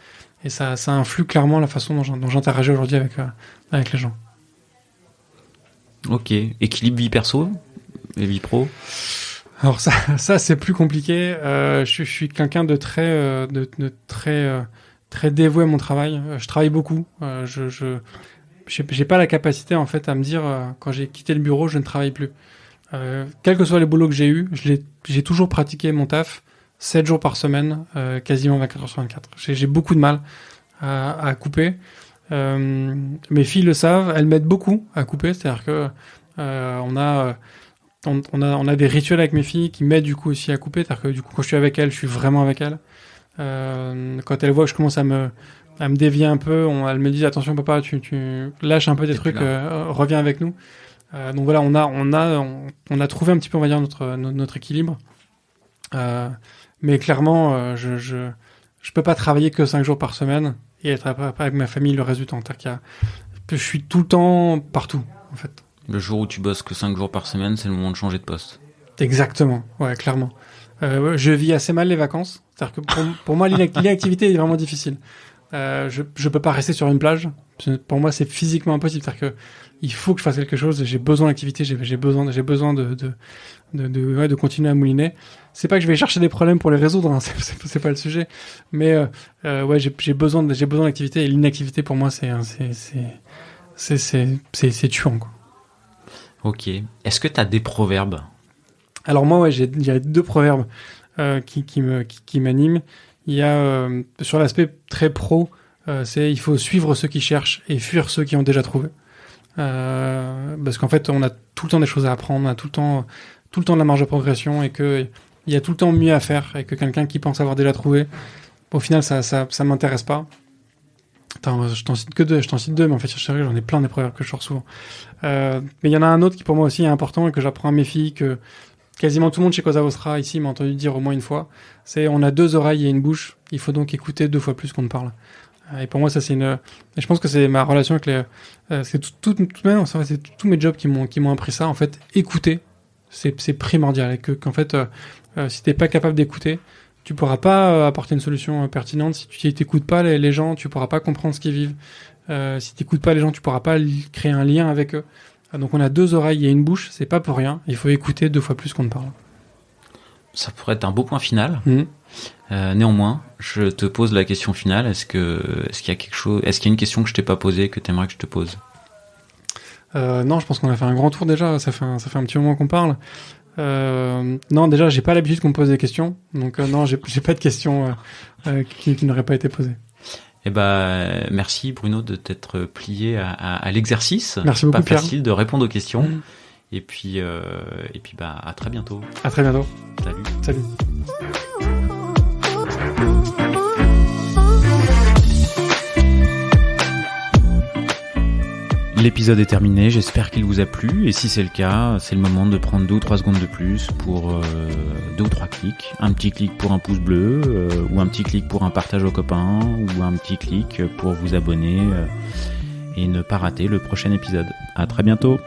et ça influe clairement la façon dont j'interagis aujourd'hui avec les gens. Ok. Équilibre vie perso et vie pro? Alors ça c'est plus compliqué. Je suis quelqu'un de très très dévoué à mon travail. Je travaille beaucoup. J'ai pas la capacité en fait à me dire quand j'ai quitté le bureau, je ne travaille plus. Quels que soient les boulots que j'ai eus, j'ai toujours pratiqué mon taf 7 jours par semaine, quasiment 24 heures sur 24. J'ai beaucoup de mal à couper. Mes filles le savent, elles m'aident beaucoup à couper, c'est-à-dire que on a des rituels avec mes filles qui m'aident du coup aussi à couper, c'est-à-dire que du coup quand je suis avec elles, je suis vraiment avec elles. Quand elles voient que je commence à me dévier un peu, elles me disent attention papa, tu lâches un peu des trucs, reviens avec nous. Donc voilà, on a trouvé un petit peu, on va dire, notre équilibre. Mais clairement, je peux pas travailler que 5 jours par semaine et être avec ma famille le reste du temps. C'est-à-dire je suis tout le temps partout, en fait. Le jour où tu bosses que 5 jours par semaine, c'est le moment de changer de poste. Exactement, ouais, clairement. Je vis assez mal les vacances. C'est-à-dire que pour moi, l'inactivité est vraiment difficile. Je peux pas rester sur une plage. Pour moi, c'est physiquement impossible. C'est-à-dire que il faut que je fasse quelque chose. J'ai besoin d'activité. J'ai besoin de continuer à mouliner. C'est pas que je vais chercher des problèmes pour les résoudre. Hein, c'est pas le sujet. Mais ouais, j'ai besoin d'activité. Et l'inactivité pour moi, c'est tuant, quoi. Ok. Est-ce que t'as des proverbes? Alors moi, ouais, j'ai 2 proverbes qui m'animent. Il y a sur l'aspect très pro, c'est il faut suivre ceux qui cherchent et fuir ceux qui ont déjà trouvé. Parce qu'en fait, on a tout le temps des choses à apprendre, on a tout le temps de la marge de progression, et que il y a tout le temps mieux à faire, et que quelqu'un qui pense avoir déjà trouvé, au final, ça m'intéresse pas. Attends, je t'en cite que 2, mais en fait, j'en ai plein des proverbes que je sors souvent. Mais il y en a un autre qui pour moi aussi est important et que j'apprends à mes filles, que quasiment tout le monde chez Cosa Vostra ici m'a entendu dire au moins une fois, c'est on a 2 oreilles et une bouche, il faut donc écouter 2 fois plus qu'on ne parle. Et pour moi, ça c'est et je pense que c'est ma relation avec c'est c'est tous mes jobs qui m'ont appris ça. En fait, écouter, c'est primordial, et qu'en fait, si t'es pas capable d'écouter, tu pourras pas apporter une solution pertinente. Si tu t'écoutes pas les gens, tu pourras pas comprendre ce qu'ils vivent. Si t'écoutes pas les gens, tu pourras pas créer un lien avec eux. Donc on a 2 oreilles et une bouche, c'est pas pour rien. Il faut écouter 2 fois plus qu'on ne parle. Ça pourrait être un beau point final. Néanmoins, je te pose la question finale. Est-ce qu'il y a quelque chose, est-ce qu'il y a une question que je t'ai pas posée que t'aimerais que je te pose? Non, je pense qu'on a fait un grand tour déjà. Ça fait un petit moment qu'on parle. Non, déjà, j'ai pas l'habitude qu'on me pose des questions. Donc non, j'ai pas de questions qui n'auraient pas été posées. Eh ben, merci Bruno de t'être plié à l'exercice. Merci beaucoup, Pas Pierre. facile de répondre aux questions. Et puis bah, à très bientôt. À très bientôt. Salut. Salut. L'épisode est terminé, j'espère qu'il vous a plu, et si c'est le cas, c'est le moment de prendre 2 ou 3 secondes de plus pour 2 ou 3 clics. Un petit clic pour un pouce bleu, ou un petit clic pour un partage aux copains, ou un petit clic pour vous abonner et ne pas rater le prochain épisode. À très bientôt.